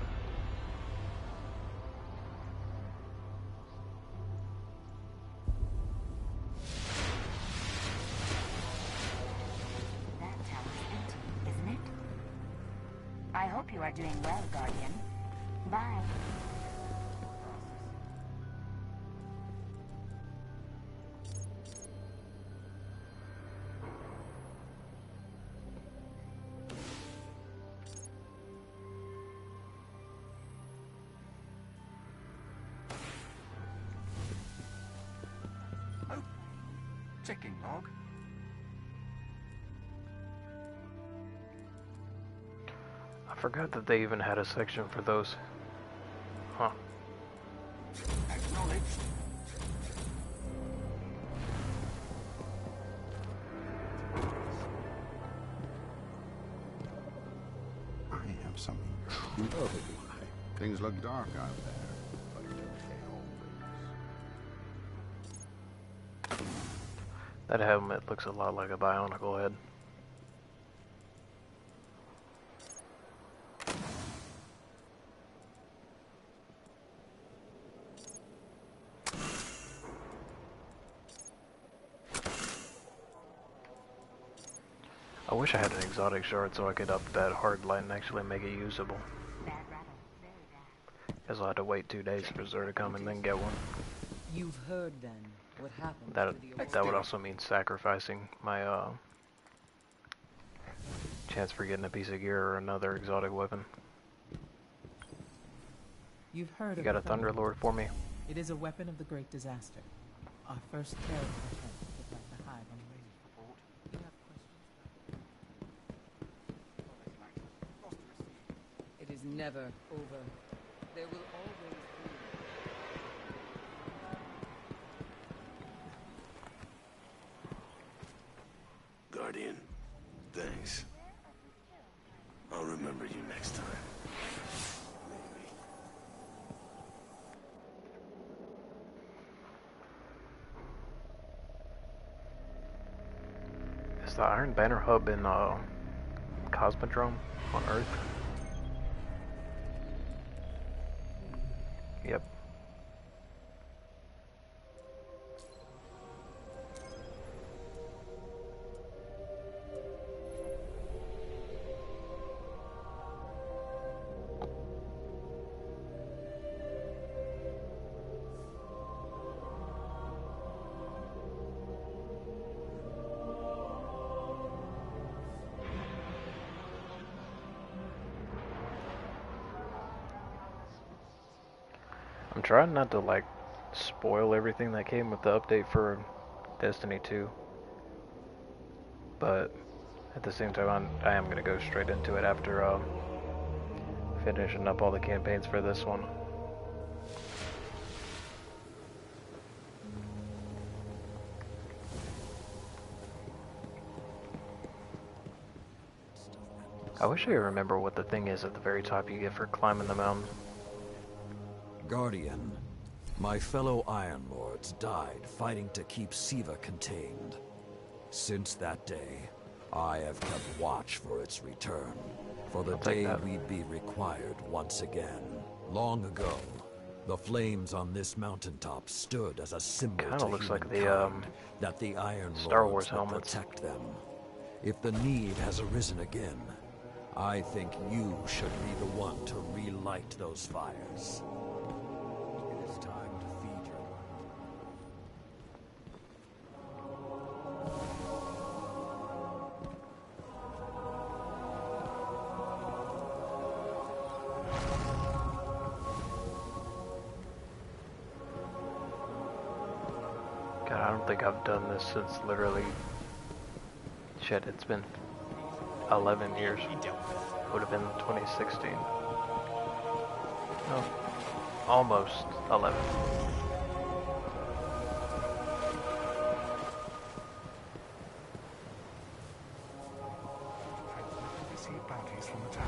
That tower's empty, isn't it? I hope you are doing well, Guardian. Bye. Checking log. I forgot that they even had a section for those. Huh. Acknowledged. I have something. Oh, why? Things look dark out there. That helmet looks a lot like a Bionicle head. I wish I had an exotic shard so I could up that hard light and actually make it usable. Guess I'll have to wait 2 days for Xur to come and then get one. You've heard then what happened. That would also mean sacrificing my chance for getting a piece of gear or another exotic weapon. You've heard You of got a the Thunderlord for me? It is a weapon of the Great Disaster. Our first terror attempt to put back the hive on the radio. You have questions? It is never over. There will always be. Guardian, thanks. I'll remember you next time. Maybe. Is the Iron Banner hub in Cosmodrome on Earth? Yep. I'm trying not to like spoil everything that came with the update for Destiny 2, but at the same time I am going to go straight into it after finishing up all the campaigns for this one. I wish I remember what the thing is at the very top you get for climbing the mountain. Guardian, my fellow Iron Lords died fighting to keep Siva contained. Since that day, I have kept watch for its return, for the day we'd be required once again. Long ago, the flames on this mountaintop stood as a symbol Kinda to looks like the humankind that the Iron Star Wars Lords will helmets. protect them. If the need has arisen again, I think you should be the one to relight those fires. It is time to feed your God, I don't think I've done this since literally, shit, it's been 11 years. Would have been 2016. No, almost 11. Receive bounties from the tower.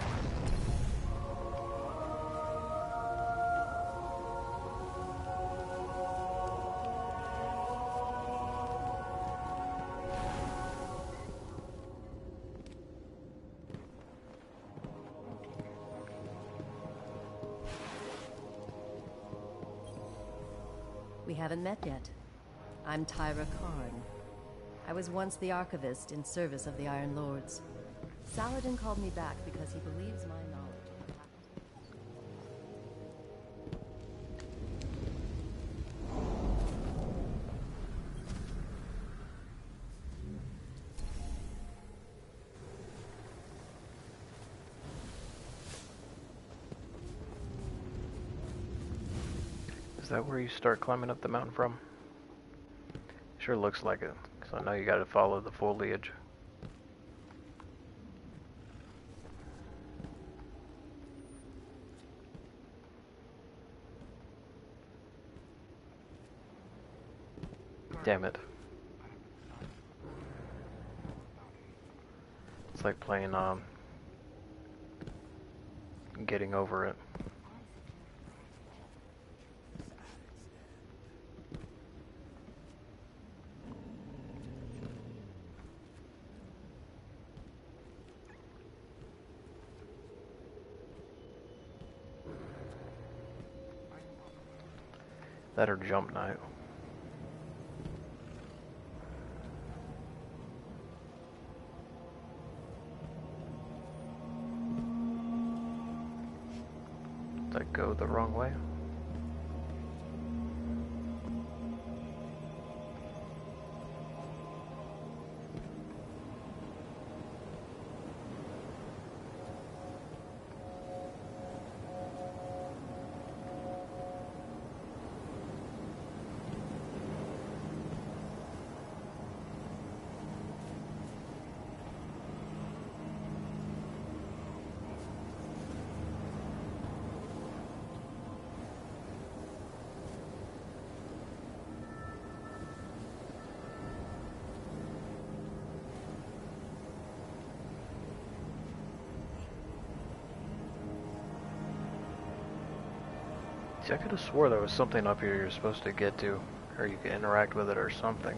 We haven't met yet. I'm Tyra Karn. I was once the Archivist in service of the Iron Lords. Saladin called me back because he believes my knowledge of what Is that where you start climbing up the mountain from? Sure looks like it, because I know you gotta follow the foliage. Damn it. It's like playing, getting over it. That or Jump Night. Did I go the wrong way? See, I could have swore there was something up here you're supposed to get to, or you could interact with it or something.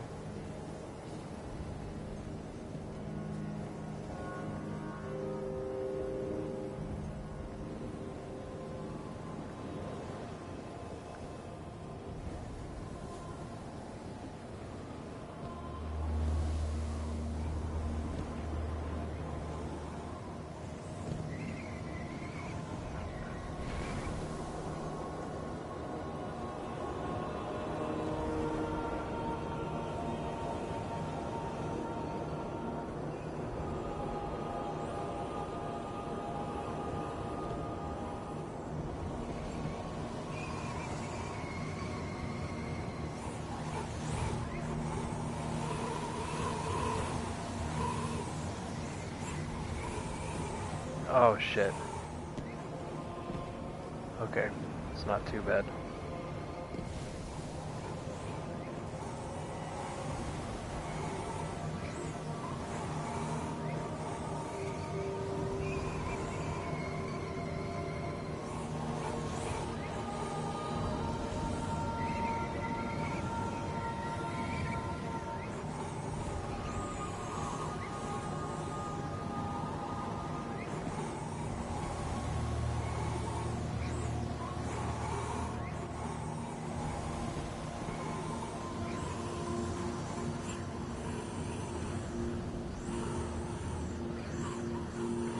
Oh shit. Okay, it's not too bad.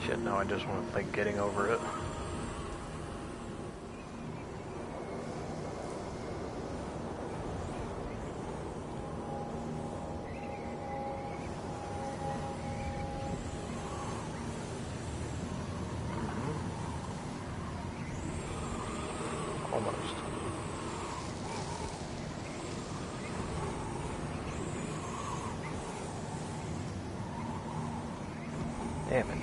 Shit, now I just want to think getting over it. Almost. Damn it.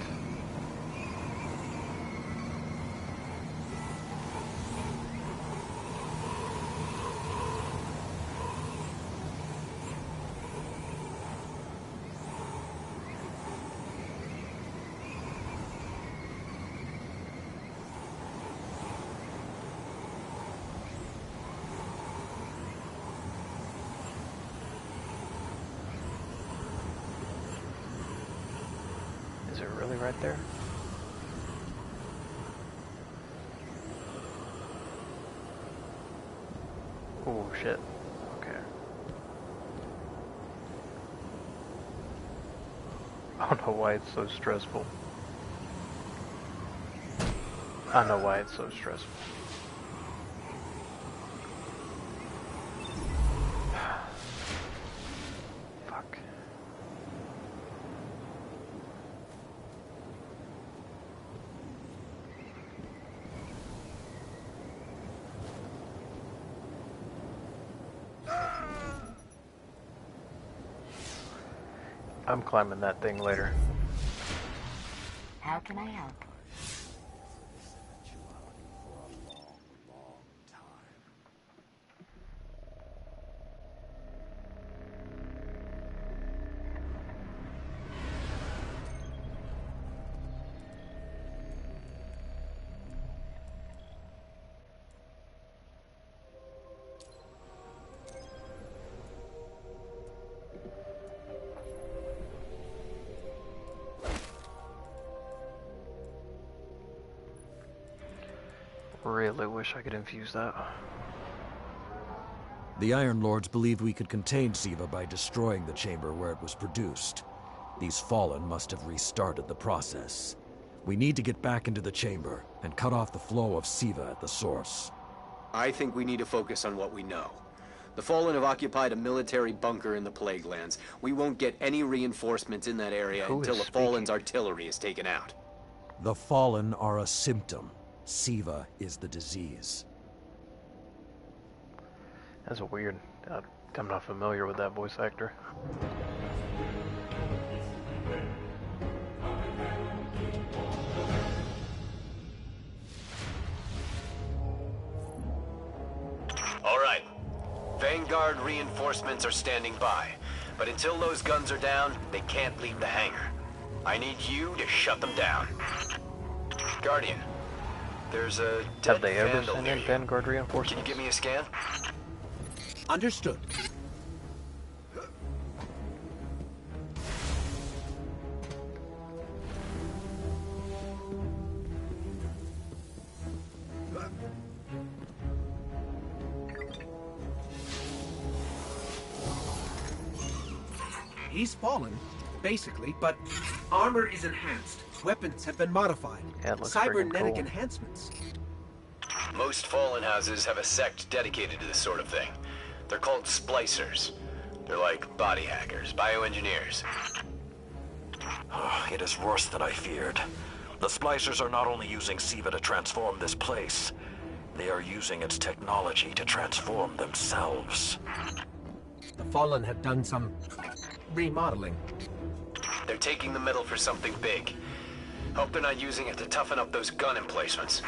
Is it really right there? Oh shit. Okay. I don't know why it's so stressful. I know why it's so stressful. Fuck. I'm climbing that thing later. How can I help? Really wish I could infuse that. The Iron Lords believed we could contain Siva by destroying the chamber where it was produced. These Fallen must have restarted the process. We need to get back into the chamber and cut off the flow of Siva at the source. I think we need to focus on what we know. The Fallen have occupied a military bunker in the Plague Lands. We won't get any reinforcements in that area until the Fallen's artillery is taken out. The Fallen are a symptom. Siva is the disease. That's a weird... I'm not familiar with that voice actor. All right. Vanguard reinforcements are standing by. But until those guns are down, they can't leave the hangar. I need you to shut them down. Guardian, there's a dead Have they ever vandal sent near in you. Vanguard reinforcements? Can you give me a scan? Understood. He's fallen, basically, but armor is enhanced. Weapons have been modified. Yeah, it looks Cybernetic freaking cool. enhancements. Most Fallen houses have a sect dedicated to this sort of thing. They're called splicers. They're like body hackers, bioengineers. It is worse than I feared. The Splicers are not only using Siva to transform this place, they are using its technology to transform themselves. The Fallen have done some remodeling. They're taking the metal for something big. Hope they're not using it to toughen up those gun emplacements.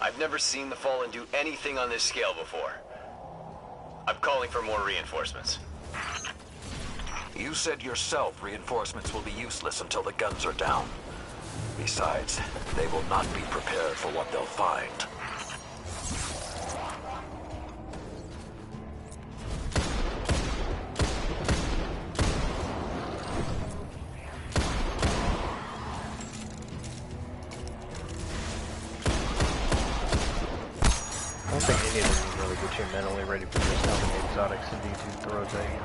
I've never seen the Fallen do anything on this scale before. I'm calling for more reinforcements. You said yourself reinforcements will be useless until the guns are down. Besides, they will not be prepared for what they'll find. I don't think any of them will really get you mentally ready for just how many exotics and D2 throws at you.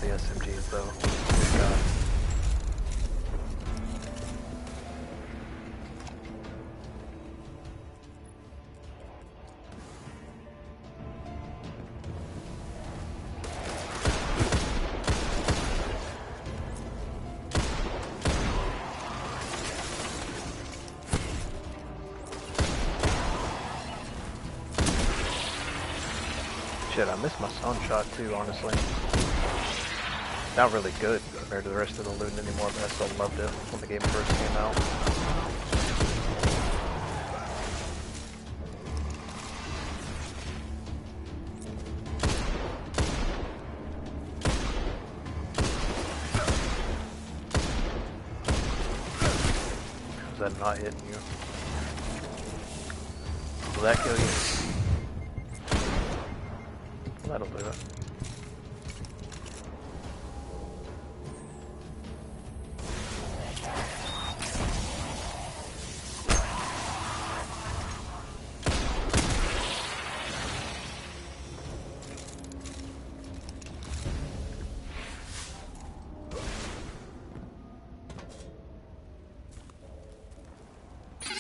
The SMGs though. Good God. Shit, I missed my sun shot too, honestly. Not really good compared to the rest of the loot anymore, but I still loved it when the game first came out. Is that not hitting you? Will that kill you? That'll do it.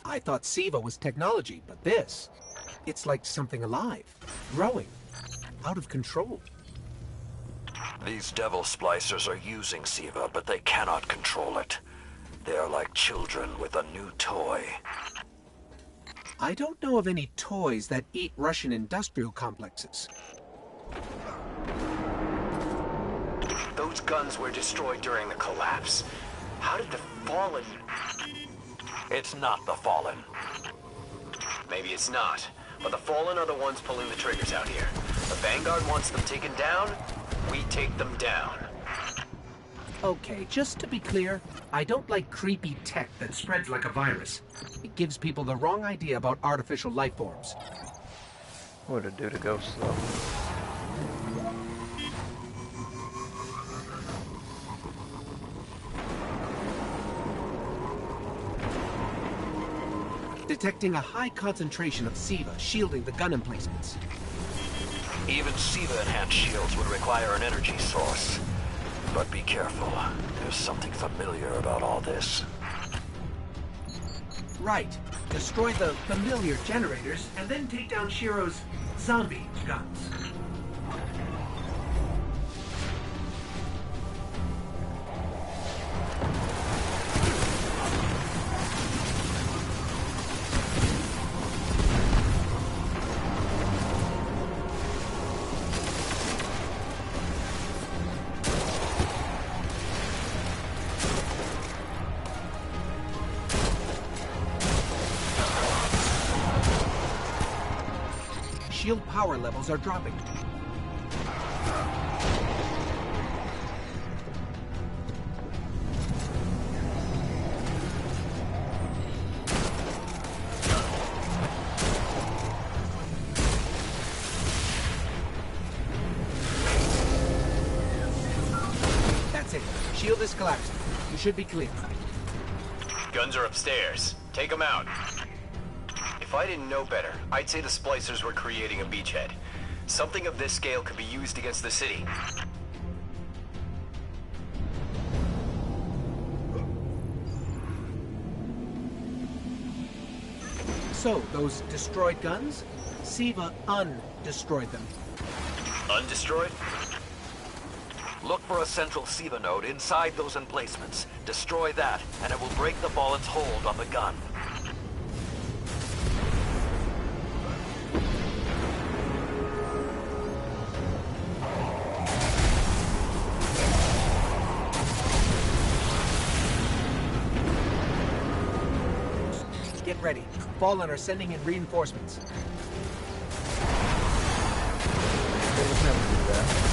I thought Siva was technology, but this, it's like something alive, growing, out of control. These devil splicers are using Siva, but they cannot control it. They are like children with a new toy. I don't know of any toys that eat Russian industrial complexes. Those guns were destroyed during the collapse. How did the Fallen... It's not the Fallen. Maybe it's not, but the Fallen are the ones pulling the triggers out here. The Vanguard wants them taken down, we take them down. Okay, just to be clear, I don't like creepy tech that spreads like a virus. It gives people the wrong idea about artificial life forms. What would it do to ghosts, though? Detecting a high concentration of SIVA shielding the gun emplacements. Even SIVA-enhanced shields would require an energy source. But be careful. There's something familiar about all this. Right. Destroy the familiar generators, and then take down Shiro's zombie guns. Shield power levels are dropping. That's it. Shield is collapsing. You should be clear. Guns are upstairs. Take them out. If I didn't know better, I'd say the splicers were creating a beachhead. Something of this scale could be used against the city. So, those destroyed guns? SIVA undestroyed them. Undestroyed? Look for a central SIVA node inside those emplacements. Destroy that, and it will break the Fallen's hold on the gun. Get ready. Fallen are sending in reinforcements. They would never do that.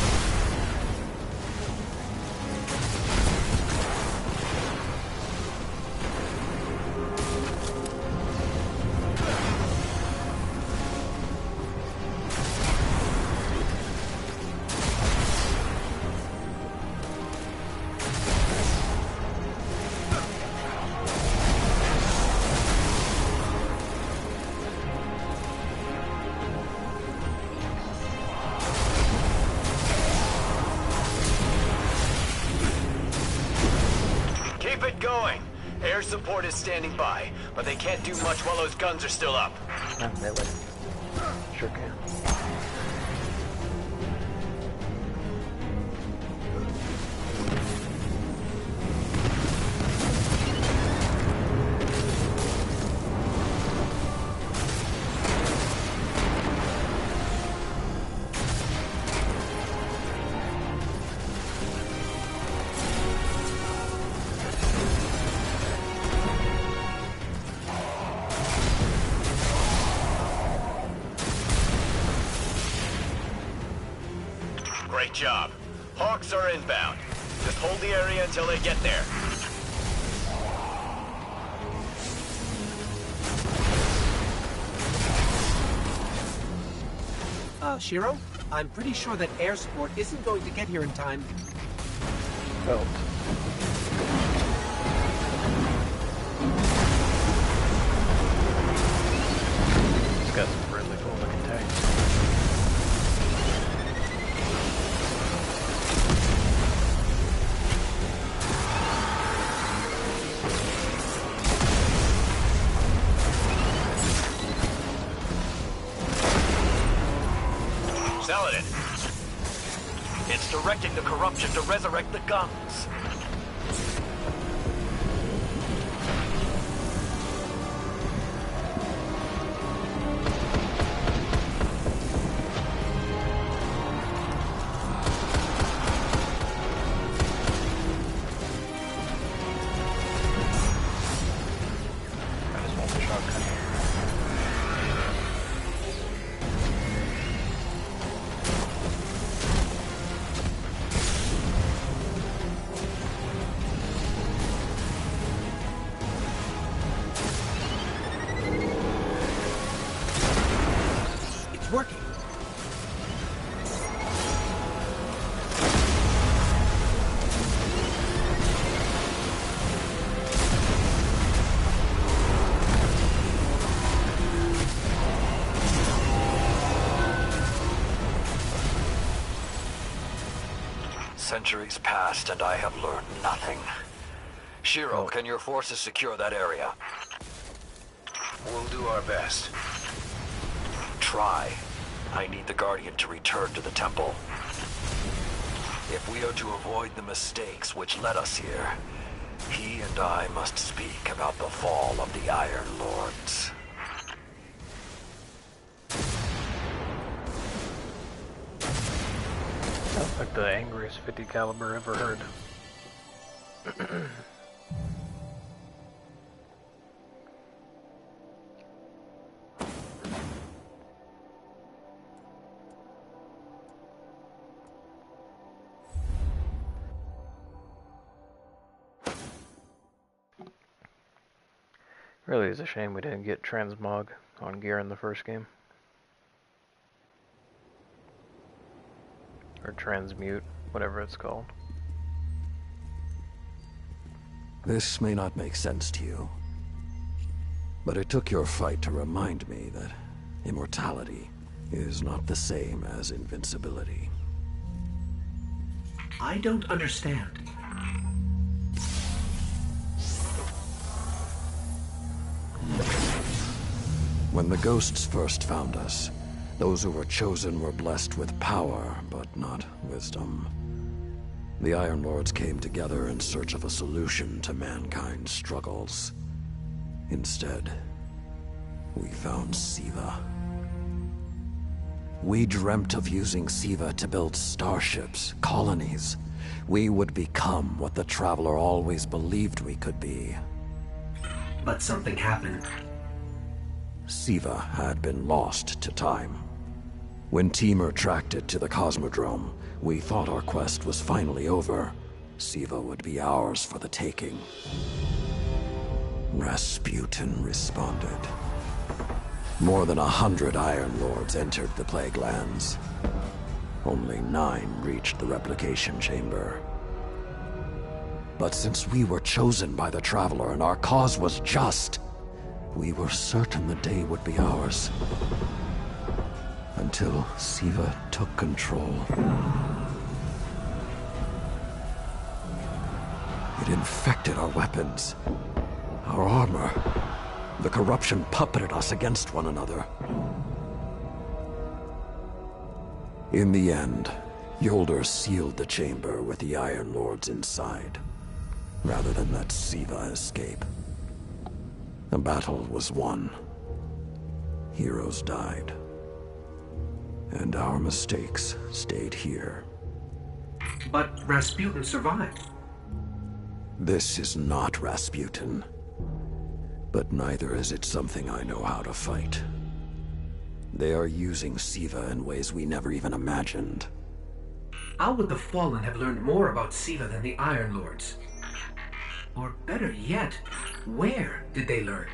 Keep it going. Air support is standing by, but they can't do much while those guns are still up. Not melee. Sure can. Great job. Hawks are inbound. Just hold the area until they get there. Shiro? I'm pretty sure that air support isn't going to get here in time. Oh. It's got some really cool looking tanks. Saladin. It's directing the corruption to resurrect the guns. Centuries passed and I have learned nothing. Shiro, can your forces secure that area? We'll do our best. Try. I need the Guardian to return to the temple. If we are to avoid the mistakes which led us here, he and I must speak about the fall of the Iron Lords. That's like the angriest 50 caliber ever heard. Really is a shame we didn't get transmog on gear in the first game. Or transmute, whatever it's called. This may not make sense to you, but it took your fight to remind me that immortality is not the same as invincibility. I don't understand. When the ghosts first found us, those who were chosen were blessed with power, but not wisdom. The Iron Lords came together in search of a solution to mankind's struggles. Instead, we found Siva. We dreamt of using Siva to build starships, colonies. We would become what the Traveler always believed we could be. But something happened. Siva had been lost to time. When Temur tracked it to the Cosmodrome, we thought our quest was finally over. Siva would be ours for the taking. Rasputin responded. More than 100 Iron Lords entered the Plague Lands. Only 9 reached the replication chamber. But since we were chosen by the Traveler and our cause was just, we were certain the day would be ours. Until Siva took control. It infected our weapons, our armor. The corruption puppeted us against one another. In the end, Yolder sealed the chamber with the Iron Lords inside, rather than let Siva escape. The battle was won. Heroes died. And our mistakes stayed here. But Rasputin survived. This is not Rasputin. But neither is it something I know how to fight. They are using Siva in ways we never even imagined. How would the Fallen have learned more about Siva than the Iron Lords? Or better yet, where did they learn?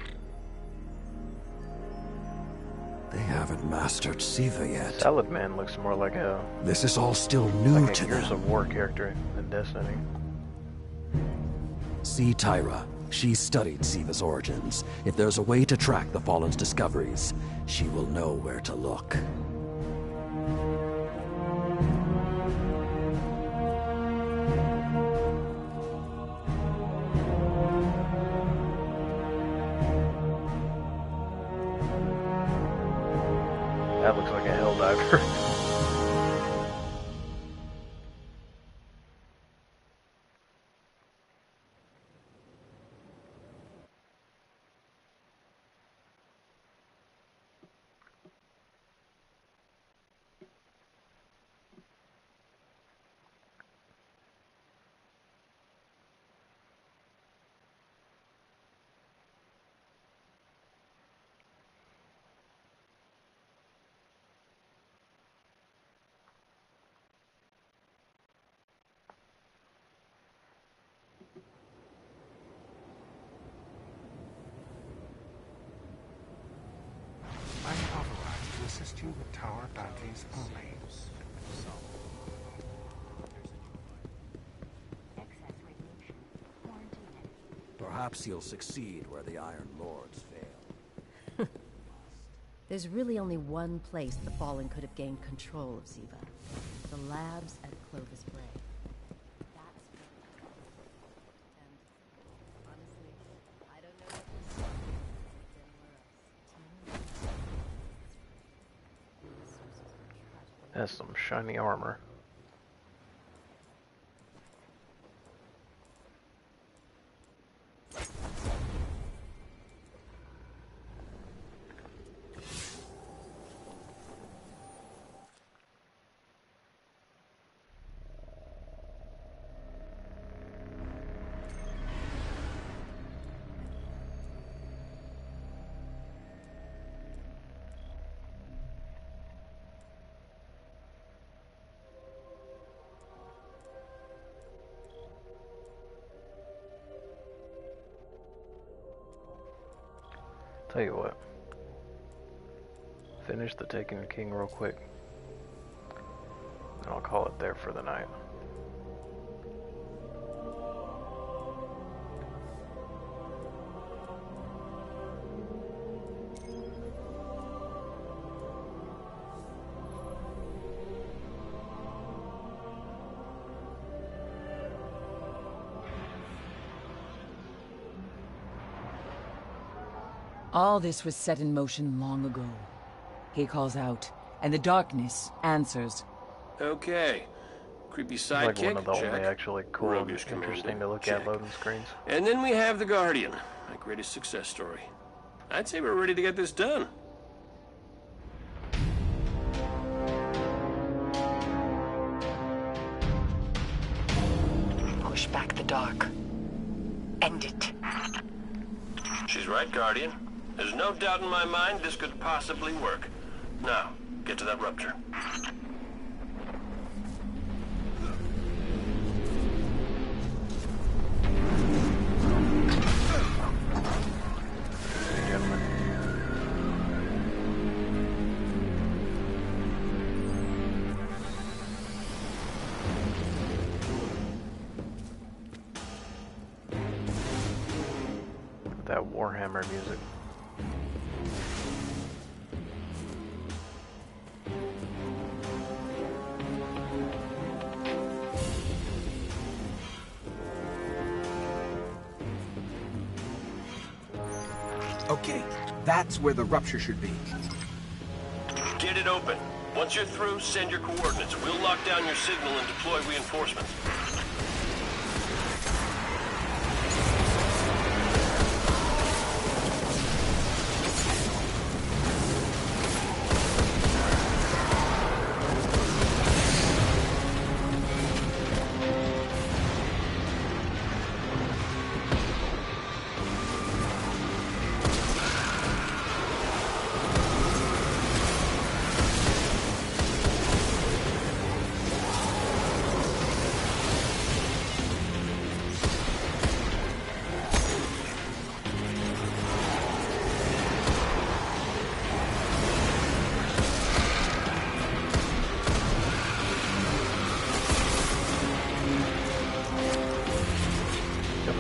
They haven't mastered Siva yet. Salad Man looks more like a... This is all still new to them. Gears of War character in Destiny. See Tyra. She studied Siva's origins. If there's a way to track the Fallen's discoveries, she will know where to look. That looks like a Helldiver. I am authorized to assist you with tower bounties only. Perhaps he'll succeed where the Iron Lords fail. There's really only one place the Fallen could have gained control of Siva. The labs at Clovis Bray. Has some shiny armor. Tell you what, finish the Taken King real quick, and I'll call it there for the night. All this was set in motion long ago. He calls out, and the darkness answers. Okay. Creepy It's sidekick, like one of the check. only actually cool and Roguish interesting commander, to look check. at loading screens. And then we have the Guardian, my greatest success story. I'd say we're ready to get this done. Push back the dark. End it. She's right, Guardian. There's no doubt in my mind this could possibly work. Now, get to that rupture. That Warhammer music. Okay, that's where the rupture should be. Get it open. Once you're through, send your coordinates. We'll lock down your signal and deploy reinforcements.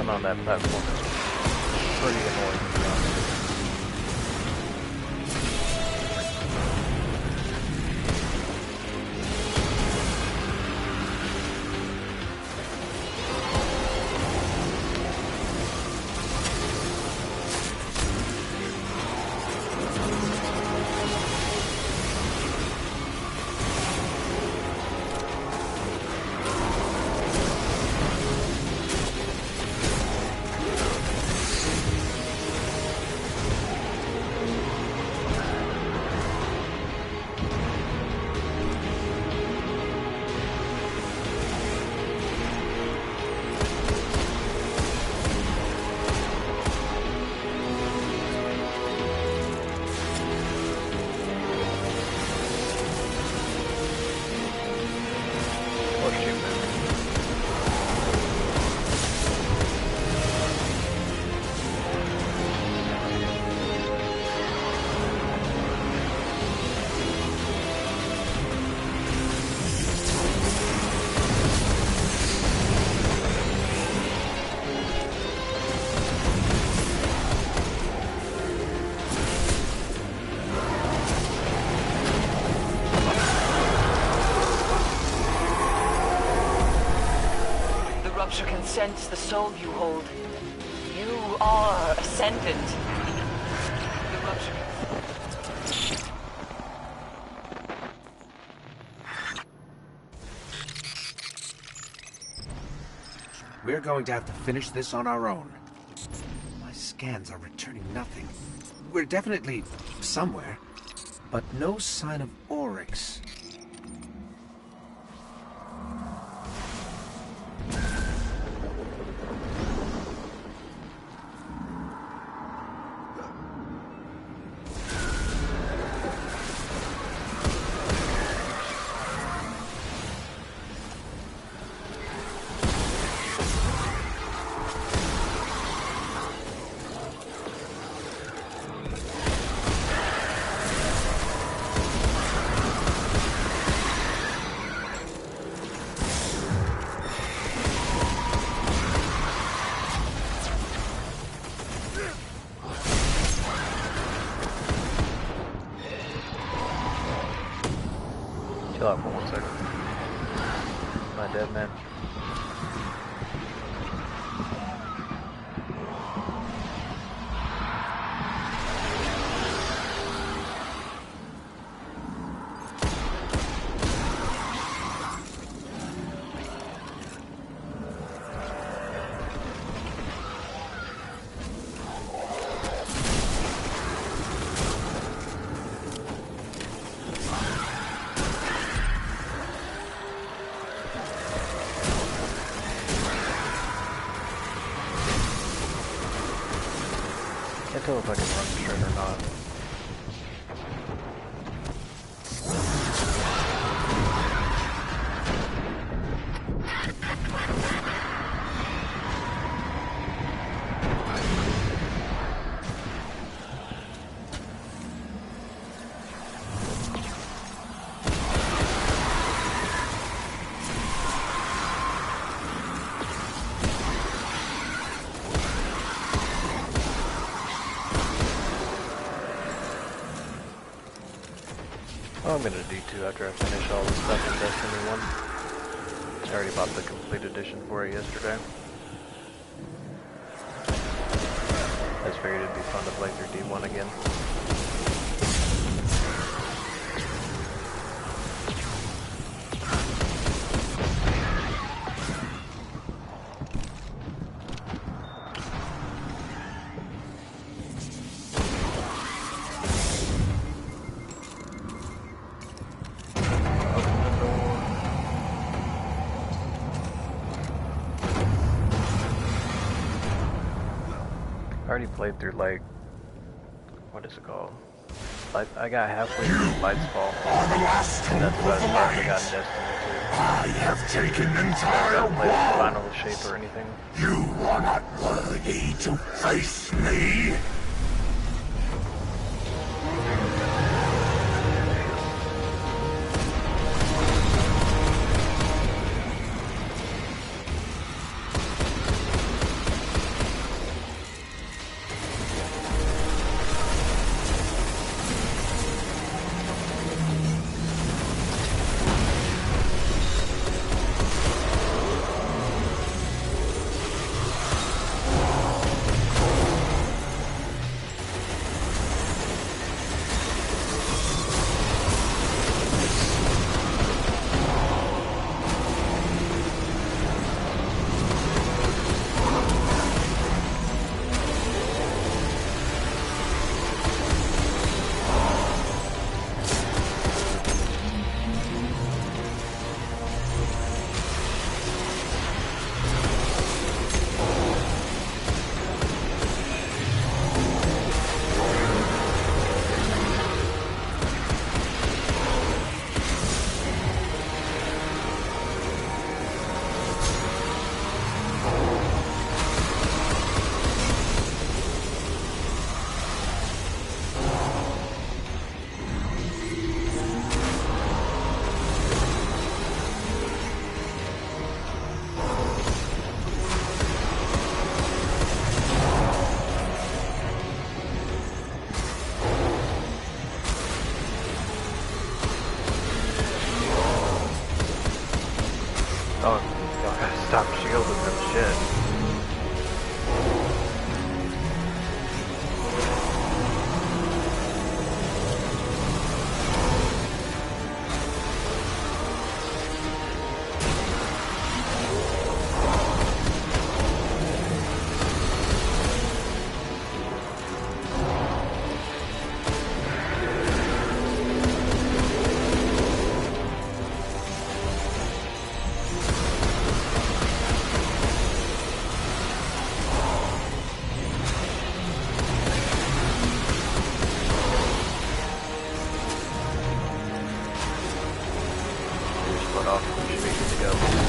On that platform is pretty annoying, to be honest. Sense the soul you hold. You are ascendant. The rupture. We're going to have to finish this on our own. My scans are returning nothing. We're definitely somewhere, but no sign of Oryx. Chill out for 1 second. Am I dead, man? Can't tell if I can run straight or not. Well, I'm gonna do 2 after I finish all the stuff in Destiny 1. I already bought the complete edition for it yesterday. I just figured it'd be fun to play through D1 again. I already played through, like, what is it called? I got halfway through Light's Fall, and that's about as far as I got in Destiny 2. I have taken I entire haven't played world. Final Shape or anything. You are not worthy to face me. Oh, y'all gotta stop shielding them shit. foot off. We should be good to go.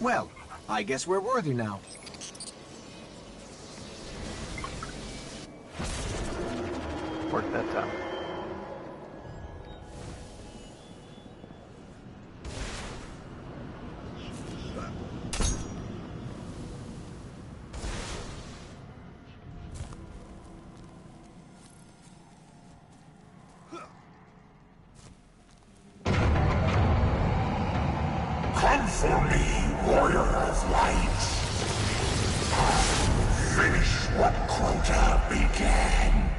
Well, I guess we're worthy now. Work that time. Come for me, warrior of light. Finish what Crota began.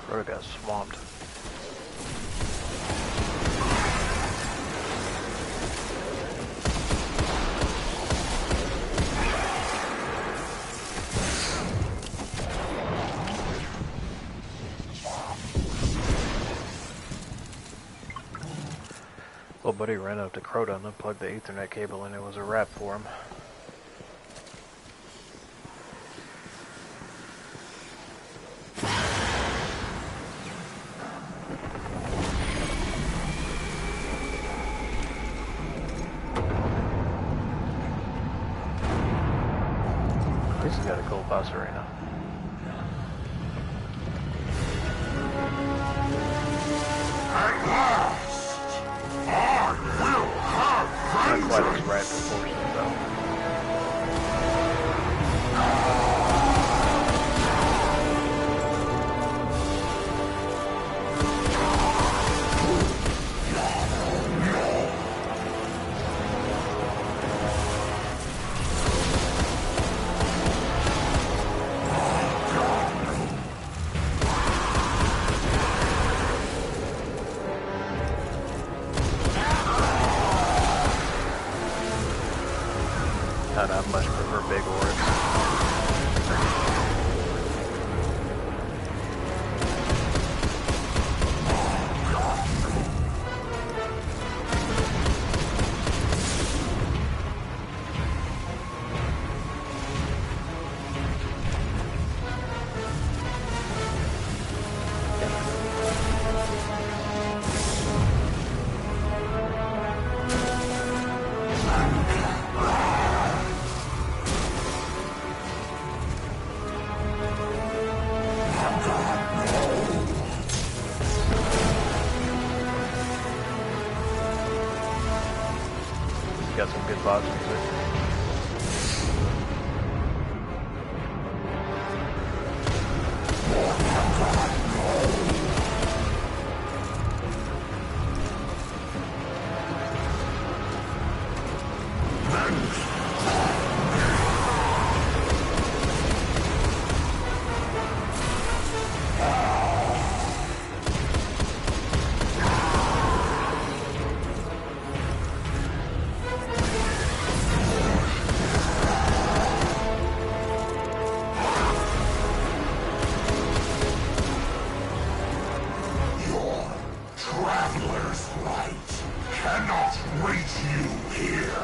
Crota got swamped. Well, buddy ran up to Crota and unplugged the Ethernet cable, and it was a wrap for him. At least he got a gold boss arena. At last, I will have Not quite as vengeance. right proportions, though. Not much prefer big orbs. Got some good boss music. Traveler's light cannot reach you here.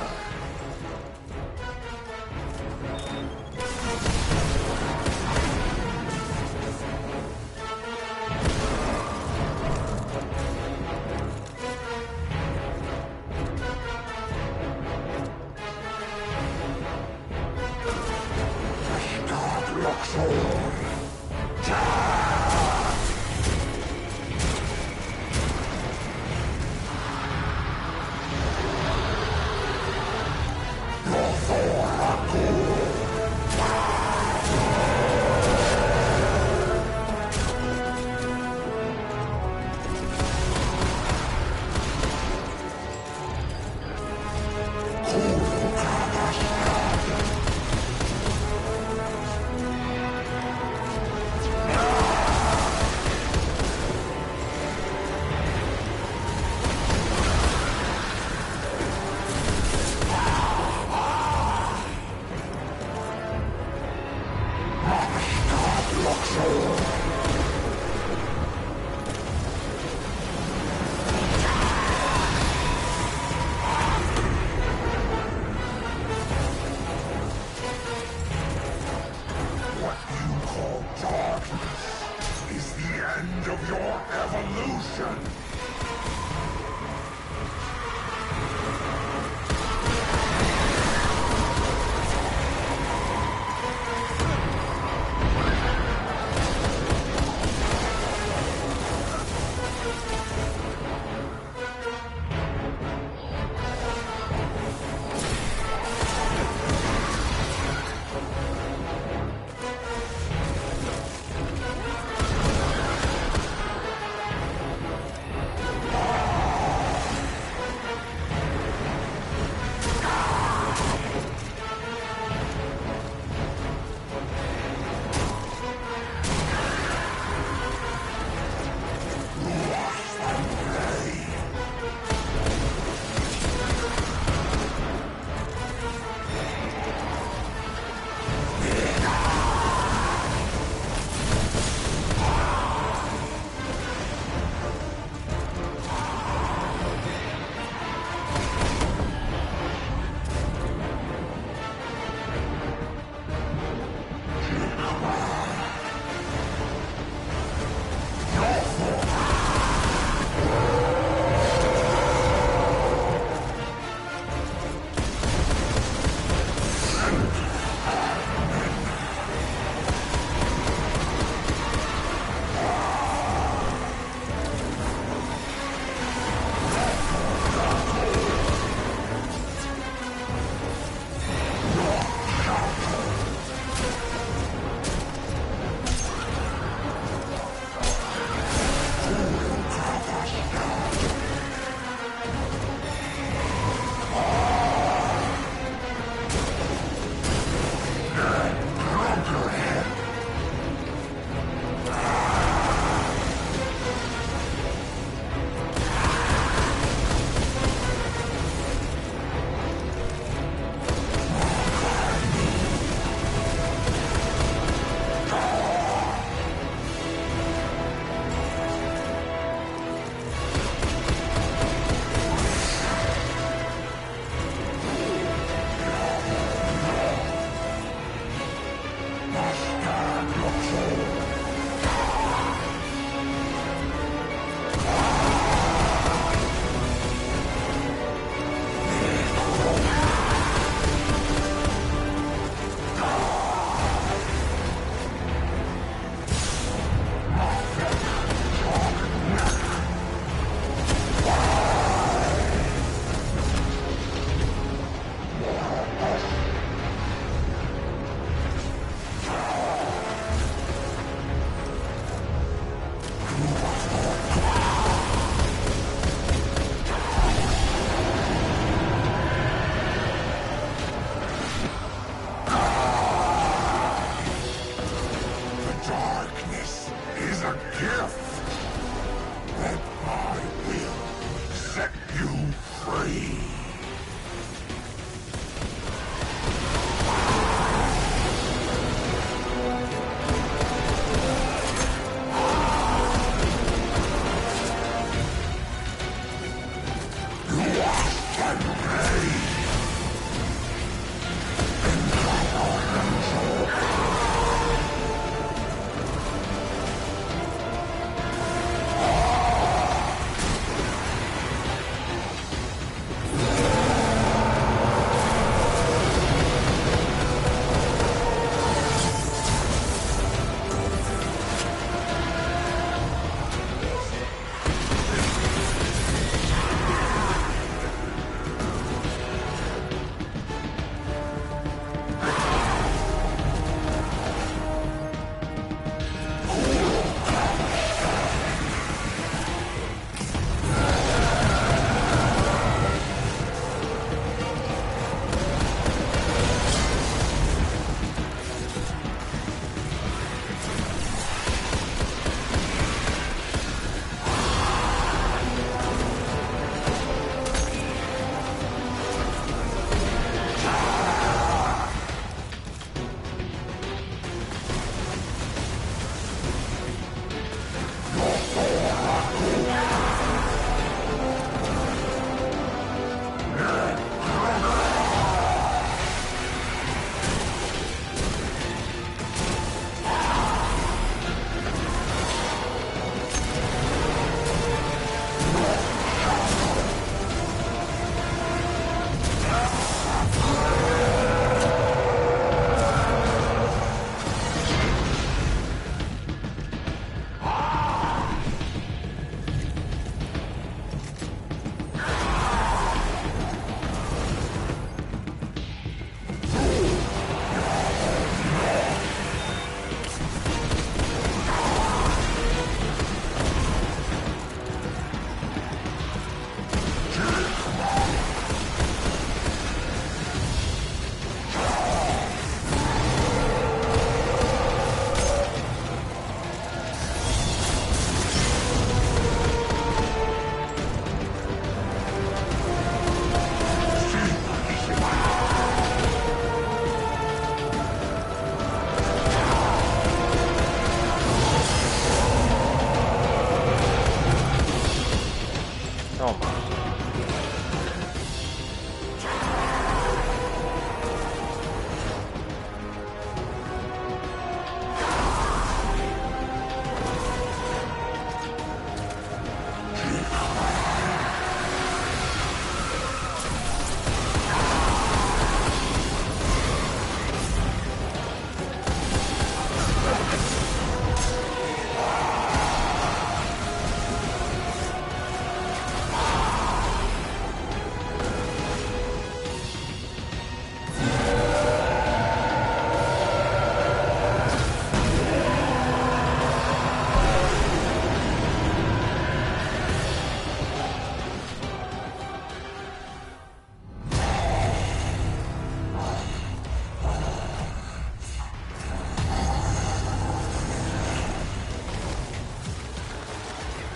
God looks on. What you call darkness is the end of your evolution.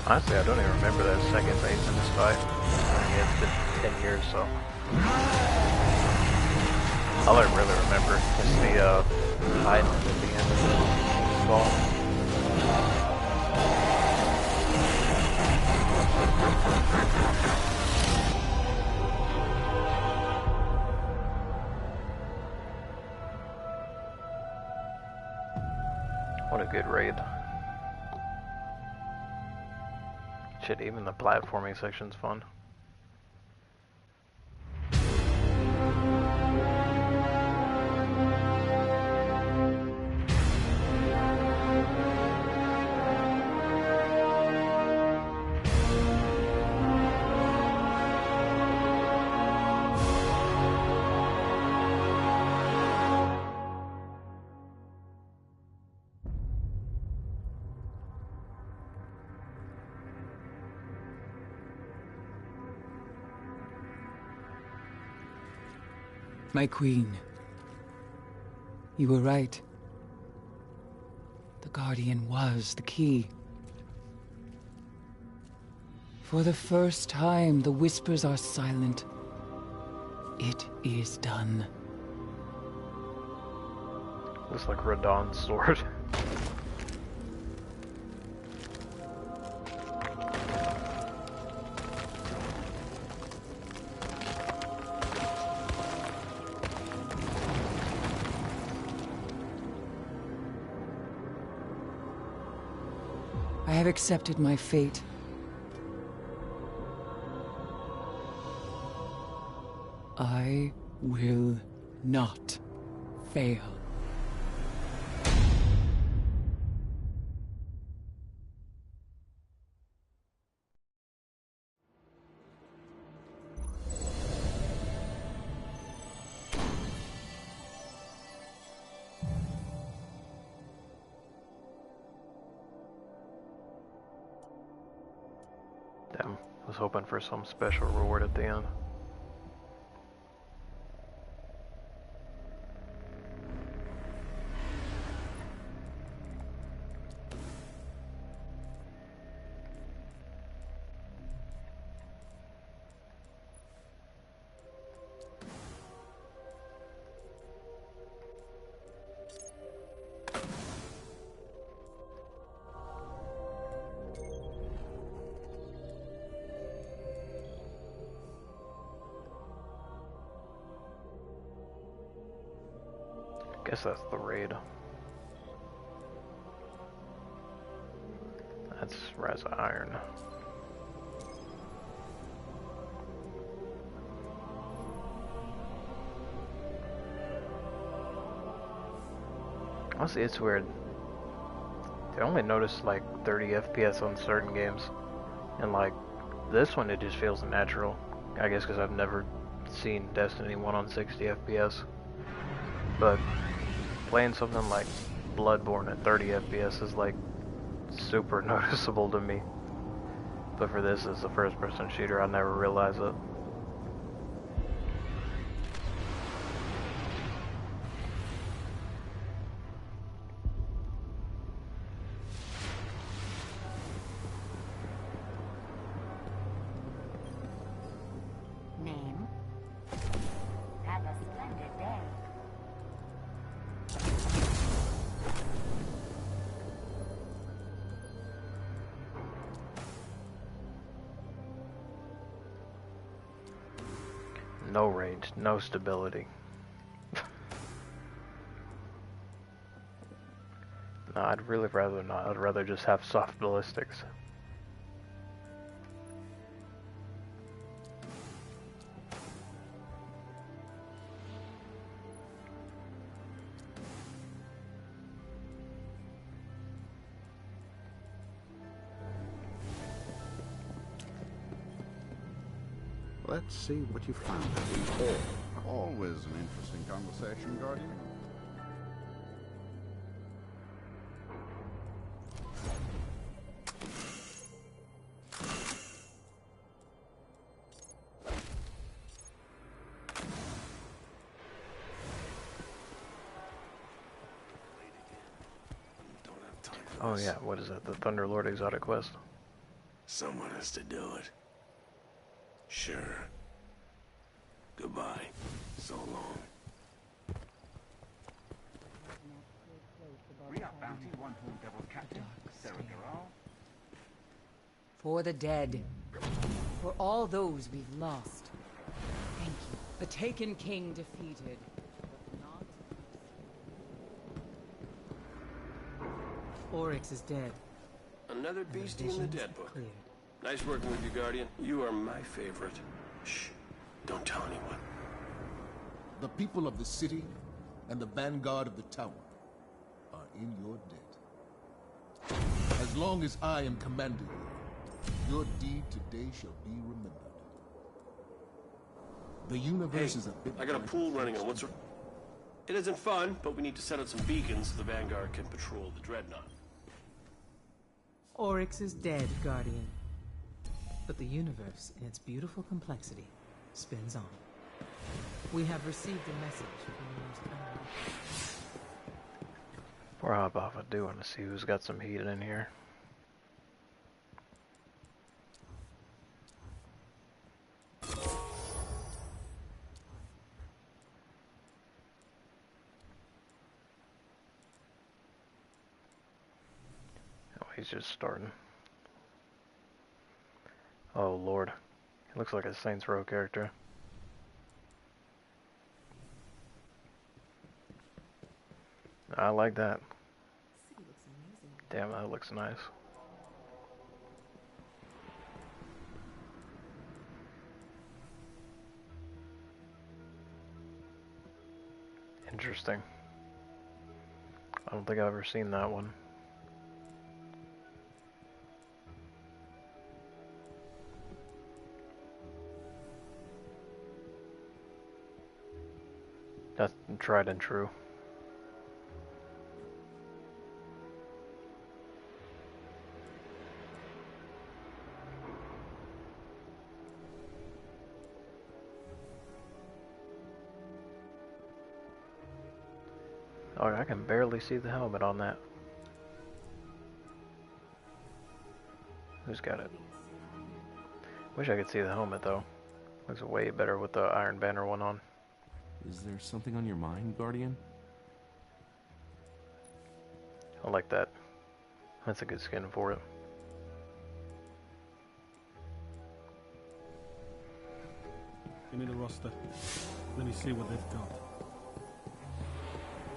Honestly, I don't even remember that second base in this fight. I mean, it's been 10 years, so. All I really remember is the fight at the end of the ball. What a good raid. Shit, even the platforming section's fun. My queen. You were right. The Guardian was the key. For the first time, the whispers are silent. It is done. Looks like Radahn's sword. I have accepted my fate. I will not fail. Damn, I was hoping for some special reward at the end. Guess that's the raid. That's Rise of Iron. Honestly, it's weird. I only noticed like 30 FPS on certain games, and like this one, it just feels natural. I guess because I've never seen Destiny 1 on 60 FPS, but playing something like Bloodborne at 30 FPS is like super noticeable to me. But for this, as a first-person shooter, I never realize it. Name? Have a splendid day. No range, no stability. No, I'd really rather not. I'd rather just have soft ballistics. Let's see what you found. Always an interesting conversation, Guardian. Oh yeah, what is that? The Thunderlord exotic quest? Someone has to do it. Sure. Goodbye. So long. For the dead. For all those we've lost. Thank you. The Taken King defeated. Oryx is dead. Another beastie in the dead book. Nice working with you, Guardian. You are my favorite. Shh. Don't tell anyone. The people of the city and the vanguard of the tower are in your debt. As long as I am commander here, your deed today shall be remembered. The universe is a bit... I got a pool running on what's... It isn't fun, but we need to set up some beacons so the Vanguard can patrol the Dreadnought. Oryx is dead, Guardian. But the universe, in its beautiful complexity, spins on. We have received a message from the most honorable. Before I hop off, I do want to see who's got some heat in here. Oh, he's just starting. Oh Lord, he looks like a Saints Row character. I like that. Damn, that looks nice. Interesting. I don't think I've ever seen that one. That's tried and true. Oh, I can barely see the helmet on that. Who's got it? Wish I could see the helmet though. Looks way better with the Iron Banner one on. Is there something on your mind, Guardian? I like that. That's a good skin for it. Give me the roster. Let me see what they've got.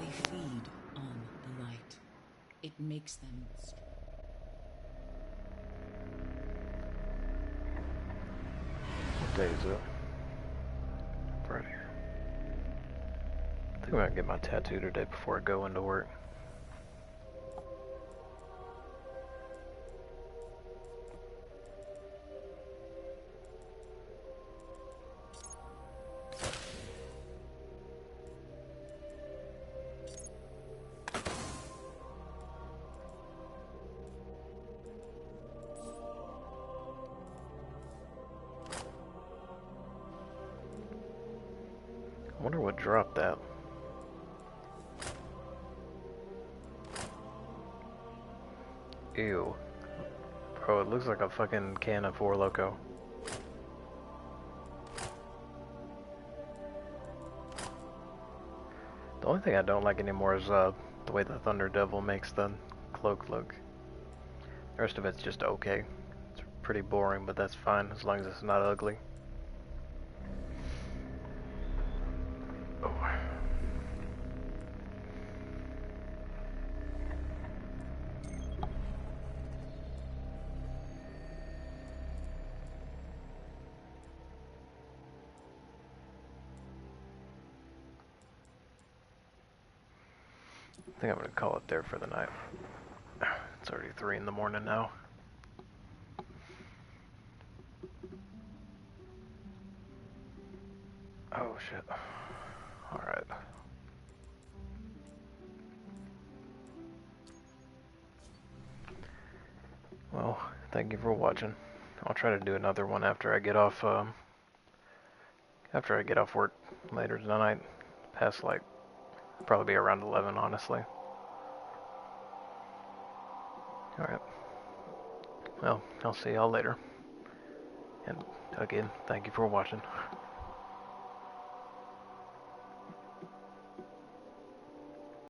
They feed on the light. It makes them strong. What day is it? Friday. I think I'm gonna get my tattoo today before I go into work. I wonder what dropped that. Ew. Bro, it looks like a fucking can of Four Loko. The only thing I don't like anymore is the way the Thunder Devil makes the cloak look. The rest of it's just okay. It's pretty boring, but that's fine as long as it's not ugly. I think I'm gonna call it there for the night. It's already 3 in the morning now. Oh shit. Alright. Well, thank you for watching. I'll try to do another one after I get off work later tonight. Past like probably be around 11, honestly. Alright. well, I'll see y'all later. And again, thank you for watching.